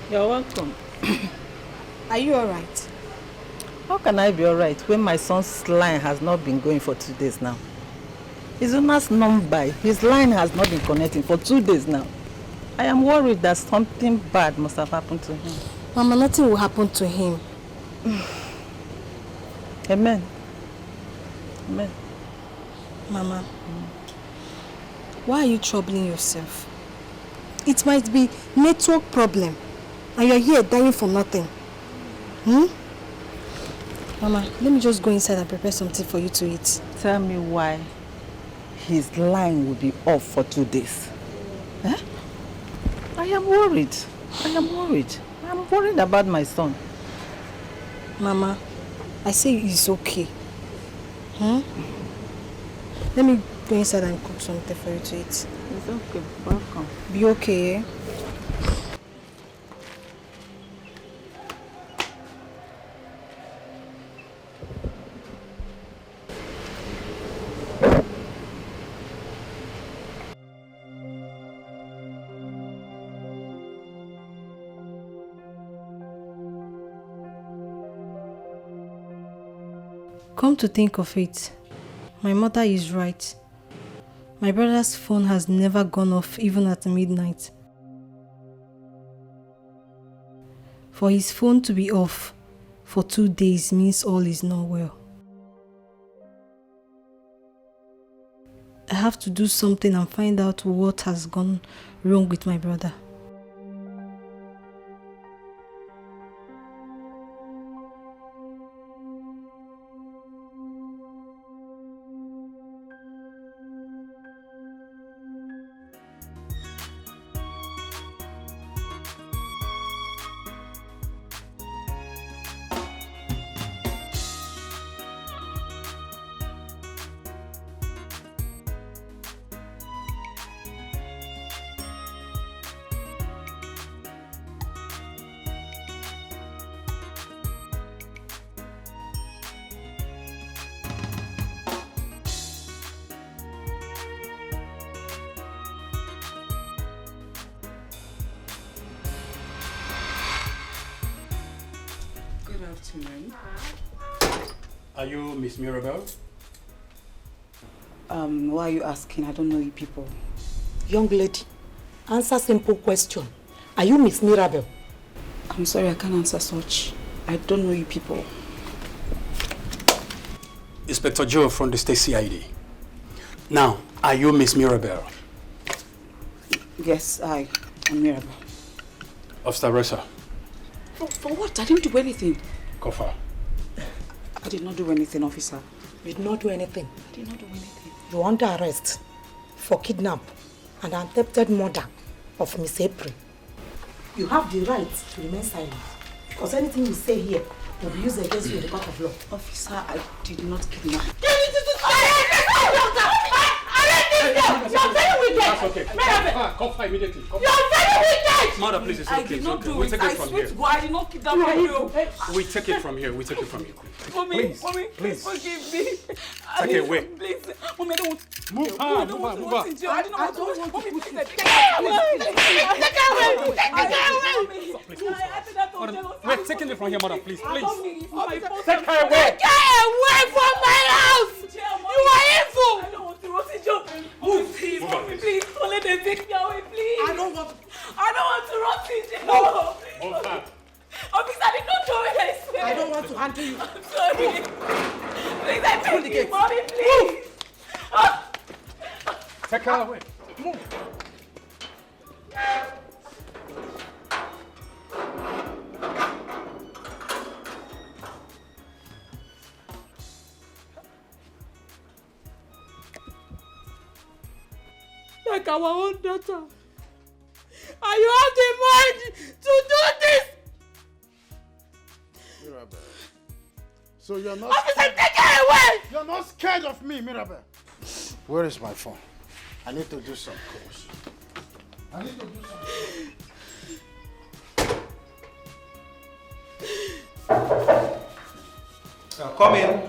[SPEAKER 18] You're welcome.
[SPEAKER 10] Are you alright?
[SPEAKER 18] How can I be alright when my son's line has not been going for 2 days now? Izuna's number, his line has not been connecting for 2 days now. I am worried that something bad must have happened to him.
[SPEAKER 10] Mama, nothing will happen to him.
[SPEAKER 18] Amen. Amen.
[SPEAKER 10] Mama, why are you troubling yourself? It might be network problem, and you're here dying for nothing. Mama, let me just go inside and prepare something for you to eat.
[SPEAKER 18] Tell me why his line will be off for 2 days. Eh? I am worried. I am worried. I am worried about my son.
[SPEAKER 10] Mama, I say it's okay. Let me go inside and cook something for you to eat.
[SPEAKER 18] It's okay. Welcome.
[SPEAKER 10] Be okay, eh? Come to think of it, my mother is right. My brother's phone has never gone off even at midnight. For his phone to be off for 2 days means all is not well. I have to do something and find out what has gone wrong with my brother.
[SPEAKER 16] Are you Miss Mirabel?
[SPEAKER 17] Why are you asking? I don't know you people. Young lady, answer simple question. Are you Miss Mirabel?
[SPEAKER 11] I'm sorry, I can't answer such. I don't know you people.
[SPEAKER 16] Inspector Joe from the state CID. Now, are you Miss Mirabel?
[SPEAKER 11] Yes, I am Mirabel.
[SPEAKER 16] Officer Rosa.
[SPEAKER 11] For what? I didn't do anything.
[SPEAKER 16] Kofa.
[SPEAKER 11] I did not do anything, officer.
[SPEAKER 17] You did not do anything.
[SPEAKER 11] I did not do anything.
[SPEAKER 17] You're under arrest for kidnap and attempted murder of Miss April. You have the right to remain silent because anything you say here will be used against you in the court of law.
[SPEAKER 11] Officer, I did not kidnap.
[SPEAKER 16] That's okay. Kofa immediately.
[SPEAKER 11] You're very wicked!
[SPEAKER 16] Mother, please, it's okay.
[SPEAKER 11] I did not do
[SPEAKER 16] We
[SPEAKER 11] it.
[SPEAKER 16] take it
[SPEAKER 11] I
[SPEAKER 16] from
[SPEAKER 11] swear
[SPEAKER 16] here.
[SPEAKER 11] to God, I did not kidnap you.
[SPEAKER 16] We take it from here. We take it from here.
[SPEAKER 11] Mommy,
[SPEAKER 16] Please.
[SPEAKER 11] forgive me.
[SPEAKER 16] Okay, wait.
[SPEAKER 11] Please, Mommy, I don't want to.
[SPEAKER 16] Move her.
[SPEAKER 11] I don't want to go to jail. I don't want to. Mommy, please. Take
[SPEAKER 16] We're taking it from here, mother, please. Please.
[SPEAKER 11] Take her away. Get away from my house. You are evil. I don't want to rot in jail. Move, please. Mommy, please. Don't let them take me away, please. I don't want to rot in jail.
[SPEAKER 16] Move her.
[SPEAKER 11] Officer, I did not do it, I swear.
[SPEAKER 17] I don't want to handle you.
[SPEAKER 11] I'm sorry. Please, I beg you, Mommy, please.
[SPEAKER 16] Take her away. Move.
[SPEAKER 11] Like our own daughter. And you have the mind to do this.
[SPEAKER 1] Mirabel. So you're not...
[SPEAKER 11] Officer, take her away!
[SPEAKER 1] You're not scared of me, Mirabel. Where is my phone? I need to do some calls. I need to do some...
[SPEAKER 5] Come in.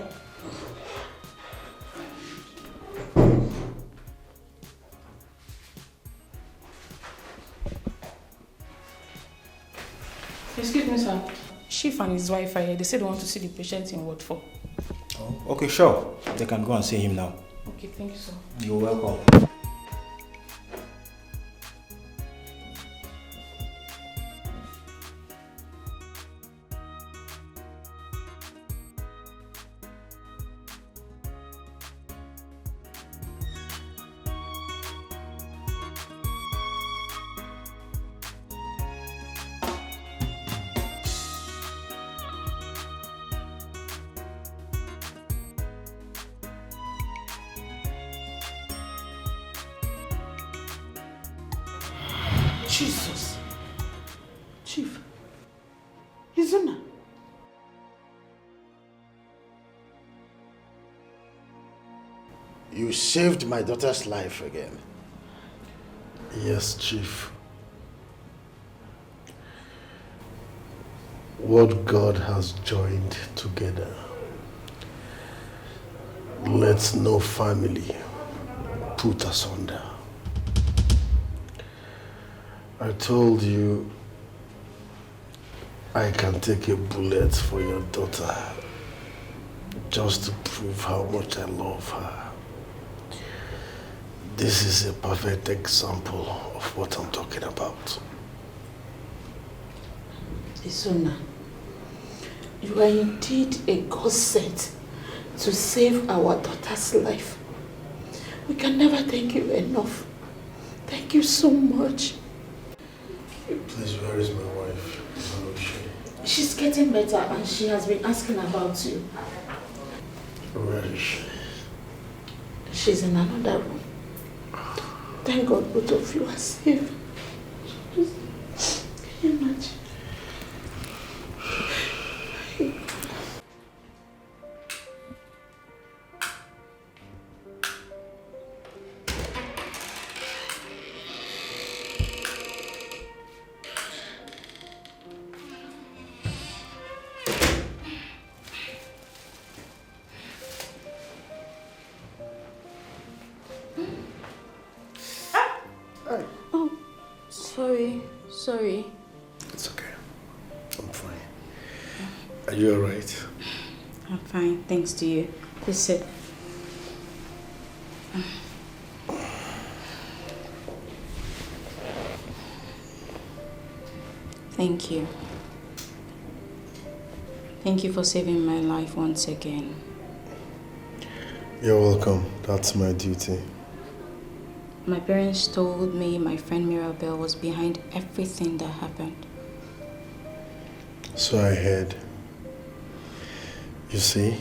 [SPEAKER 2] Excuse me, sir. Chief and his wife are here. They said they want to see the patient in Ward 4.
[SPEAKER 12] Oh, okay, sure. They can go and see him now.
[SPEAKER 2] Okay, thank you, sir.
[SPEAKER 12] You're welcome.
[SPEAKER 3] Jesus. Chief. Izuna.
[SPEAKER 1] You saved my daughter's life again.
[SPEAKER 7] Yes, Chief. What God has joined together, let no family put asunder. I told you I can take a bullet for your daughter just to prove how much I love her. This is a perfect example of what I'm talking about.
[SPEAKER 3] Izuna, you are indeed a God sent to save our daughter's life. We can never thank you enough. Thank you so much.
[SPEAKER 7] Please, where is my wife? Where is she?
[SPEAKER 3] She's getting better and she has been asking about you.
[SPEAKER 7] Where is she?
[SPEAKER 3] She's in another room. Thank God both of you are safe. Can you imagine?
[SPEAKER 2] Sorry.
[SPEAKER 7] It's okay. I'm fine. Are you alright?
[SPEAKER 2] I'm fine, thanks to you. Please sit. Thank you. Thank you for saving my life once again.
[SPEAKER 7] You're welcome. That's my duty.
[SPEAKER 2] My parents told me my friend Mirabelle was behind everything that happened.
[SPEAKER 7] So I heard. You see,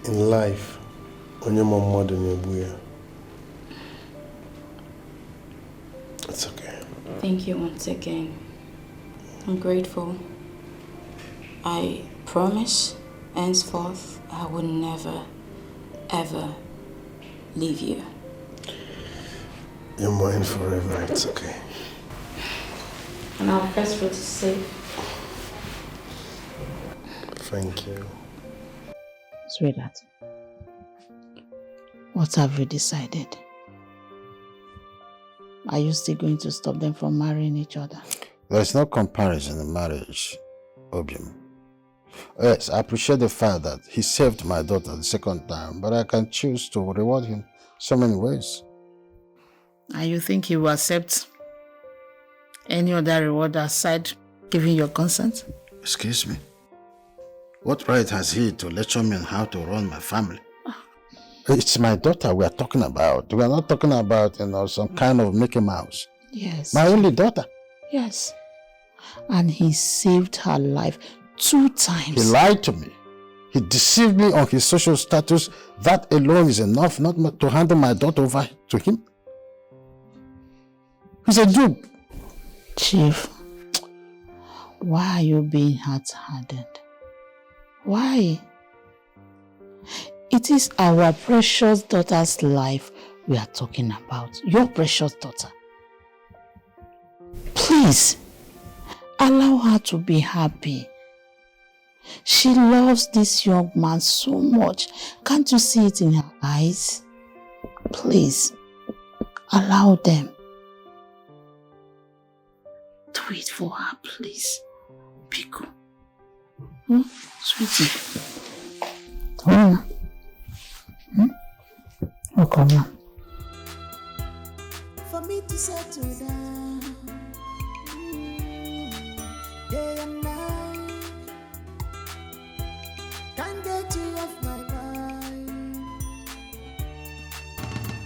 [SPEAKER 7] in life, onye mama than it's okay.
[SPEAKER 2] Thank you once again. I'm grateful. I promise, henceforth, I will never, ever leave you.
[SPEAKER 7] You're mine forever, it's okay.
[SPEAKER 2] And our first fruit is safe.
[SPEAKER 7] Thank you.
[SPEAKER 3] Sweetheart, what have you decided? Are you still going to stop them from marrying each other?
[SPEAKER 15] There's no comparison in marriage, Obium. Yes, I appreciate the fact that he saved my daughter the second time, but I can choose to reward him so many ways.
[SPEAKER 3] And you think he will accept any other reward aside giving your consent?
[SPEAKER 15] Excuse me? What right has he to lecture me on how to run my family? It's my daughter we are talking about. We are not talking about, some kind of Mickey Mouse.
[SPEAKER 3] Yes.
[SPEAKER 15] My only daughter.
[SPEAKER 3] Yes. And he saved her life 2 times.
[SPEAKER 15] He lied to me. He deceived me on his social status. That alone is enough not to hand my daughter over to him. He's a dupe.
[SPEAKER 3] Chief, why are you being hard-hearted? Why? It is our precious daughter's life we are talking about. Your precious daughter. Please, allow her to be happy. She loves this young man so much. Can't you see it in her eyes? Please, allow them. Do it for her, please. Pico. Sweetie.
[SPEAKER 17] Oh, come on.
[SPEAKER 6] For me to settle down, day and night, can't get you off my mind.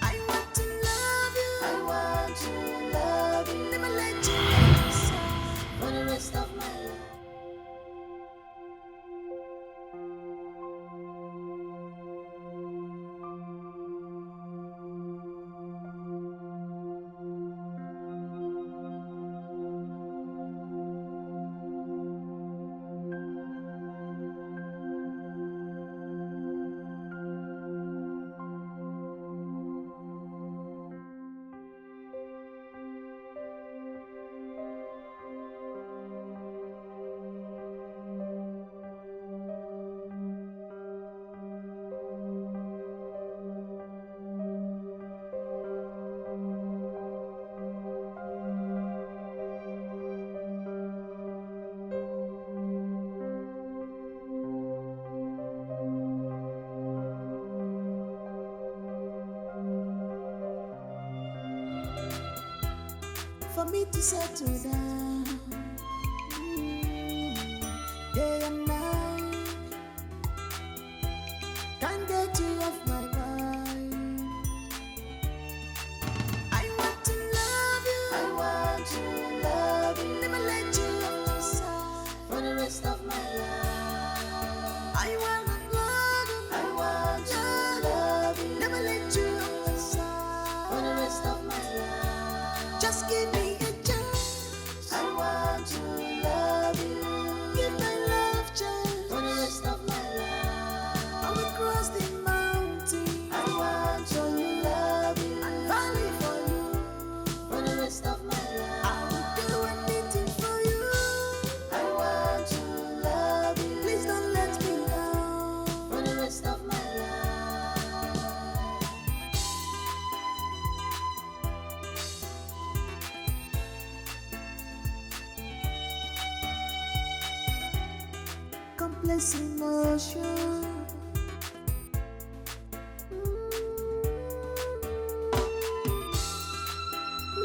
[SPEAKER 6] I want to love you, I want to love you, never let you go for the rest of my life. For me to settle down, day and night, can't get you off my mind. I want to love you, I want to love you, never let you off my side for the rest of my life. I want to love you, I want to love you, never let you off my side for the rest of my life. Just give me complex emotion.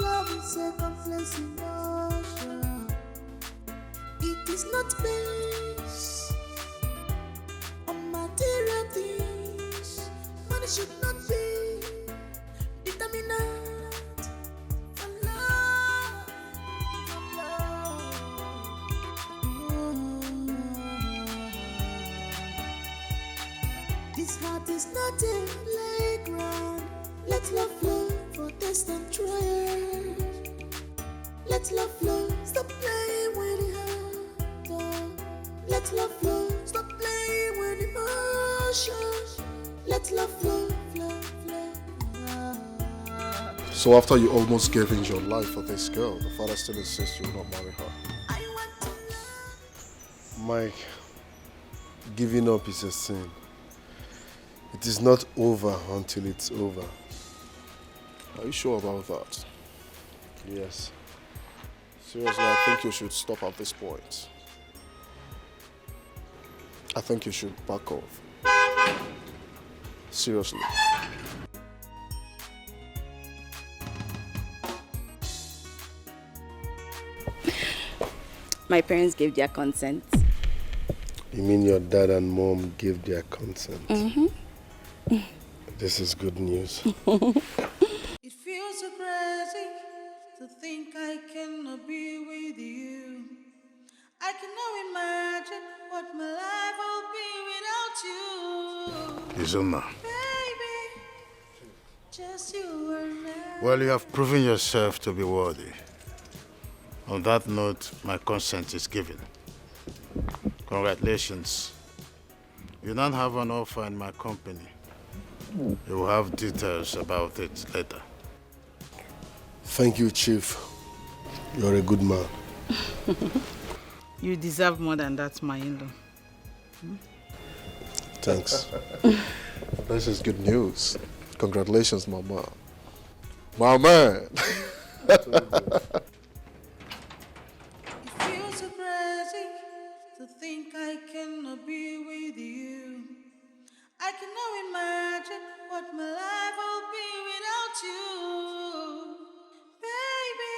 [SPEAKER 6] Love is a complex emotion. It is not based on material things. Money should not be determinant for love. This heart is not a playground. Let love flow for test and trial. Let love flow, stop playing with the heart. Let love flow, stop playing with emotions. Let love flow, flow, flow.
[SPEAKER 9] So after you almost gave in your life for this girl, the father still insists you will not marry her.
[SPEAKER 7] Mike, giving up is a sin. It is not over until it's over.
[SPEAKER 9] Are you sure about that?
[SPEAKER 7] Yes.
[SPEAKER 9] Seriously, I think you should stop at this point. I think you should back off. Seriously.
[SPEAKER 19] My parents gave their consent.
[SPEAKER 7] You mean your dad and mom gave their consent?
[SPEAKER 19] Mm-hmm.
[SPEAKER 7] This is good news.
[SPEAKER 6] It feels so crazy to think I cannot be with you. I cannot imagine what my life will be without you.
[SPEAKER 1] Izuma,
[SPEAKER 6] Baby, just you and I.
[SPEAKER 1] well, you have proven yourself to be worthy. On that note, my consent is given. Congratulations. You don't have an offer in my company. You will have details about it later.
[SPEAKER 7] Thank you, Chief. You're a good man.
[SPEAKER 3] You deserve more than that, my in-law.
[SPEAKER 7] Thanks.
[SPEAKER 9] This is good news. Congratulations, Mama. My man.
[SPEAKER 6] It feels so crazy to think I cannot be with you. I cannot imagine what my life will be without you. Baby,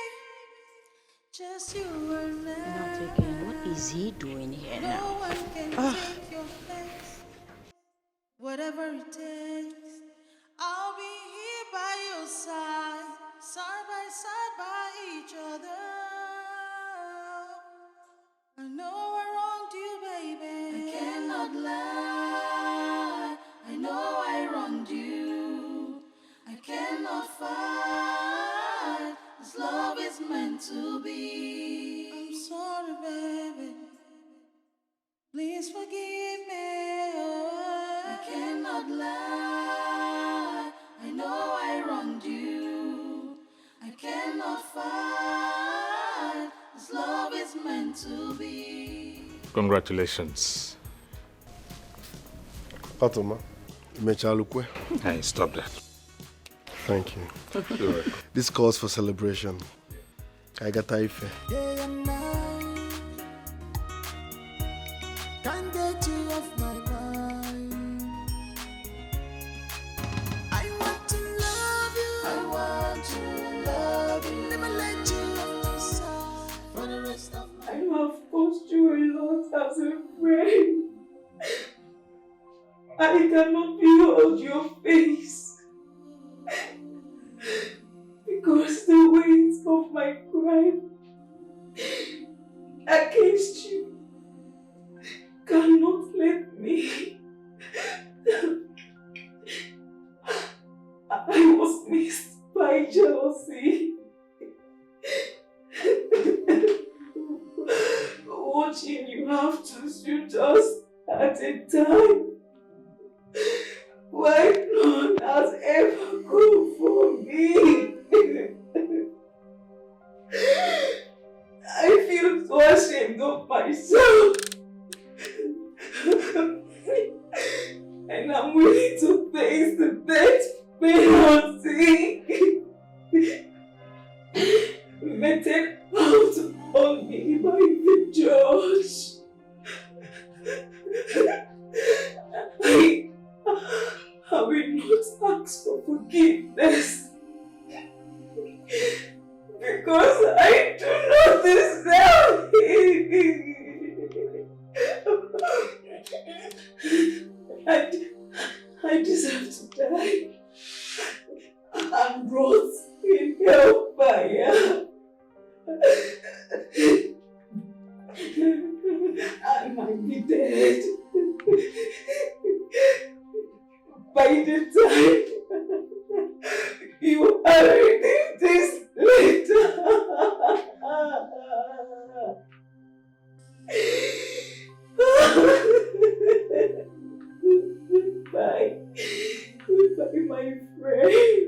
[SPEAKER 6] just you and I.
[SPEAKER 2] Not again. What is he doing here
[SPEAKER 6] No
[SPEAKER 2] now?
[SPEAKER 6] one can take your place. Whatever it takes, I'll be here by your side, side by each other. I know I wronged you, baby. I cannot lie. I know I wronged you. I cannot fight. This love is meant to be. I'm sorry, baby. Please forgive me. I cannot lie. I know I wronged you. I cannot fight. This love is meant to be.
[SPEAKER 5] Congratulations.
[SPEAKER 7] Fatoma, Mechalukwe.
[SPEAKER 5] Hey, stop that.
[SPEAKER 7] Thank you.
[SPEAKER 5] You're welcome.
[SPEAKER 7] This calls for celebration. I got Ife.
[SPEAKER 6] Day and night, can't get you off my mind. I want to love you. I want to love you. Never let you off my side for the rest of my life.
[SPEAKER 11] I know I've caused you a lot as a friend. I cannot behold your face because the weight of my crime against you cannot let me. I was missed by jealousy. Watching you have to shoot us at a time why none has ever come for me. I feel so ashamed of myself. And I'm willing to face the death penalty meted out on me by the judge. I will not ask for forgiveness because I do not deserve it. I deserve to die. I'm brought in hellfire. I might be dead by the time you are reading this letter. Goodbye. Goodbye, my friend.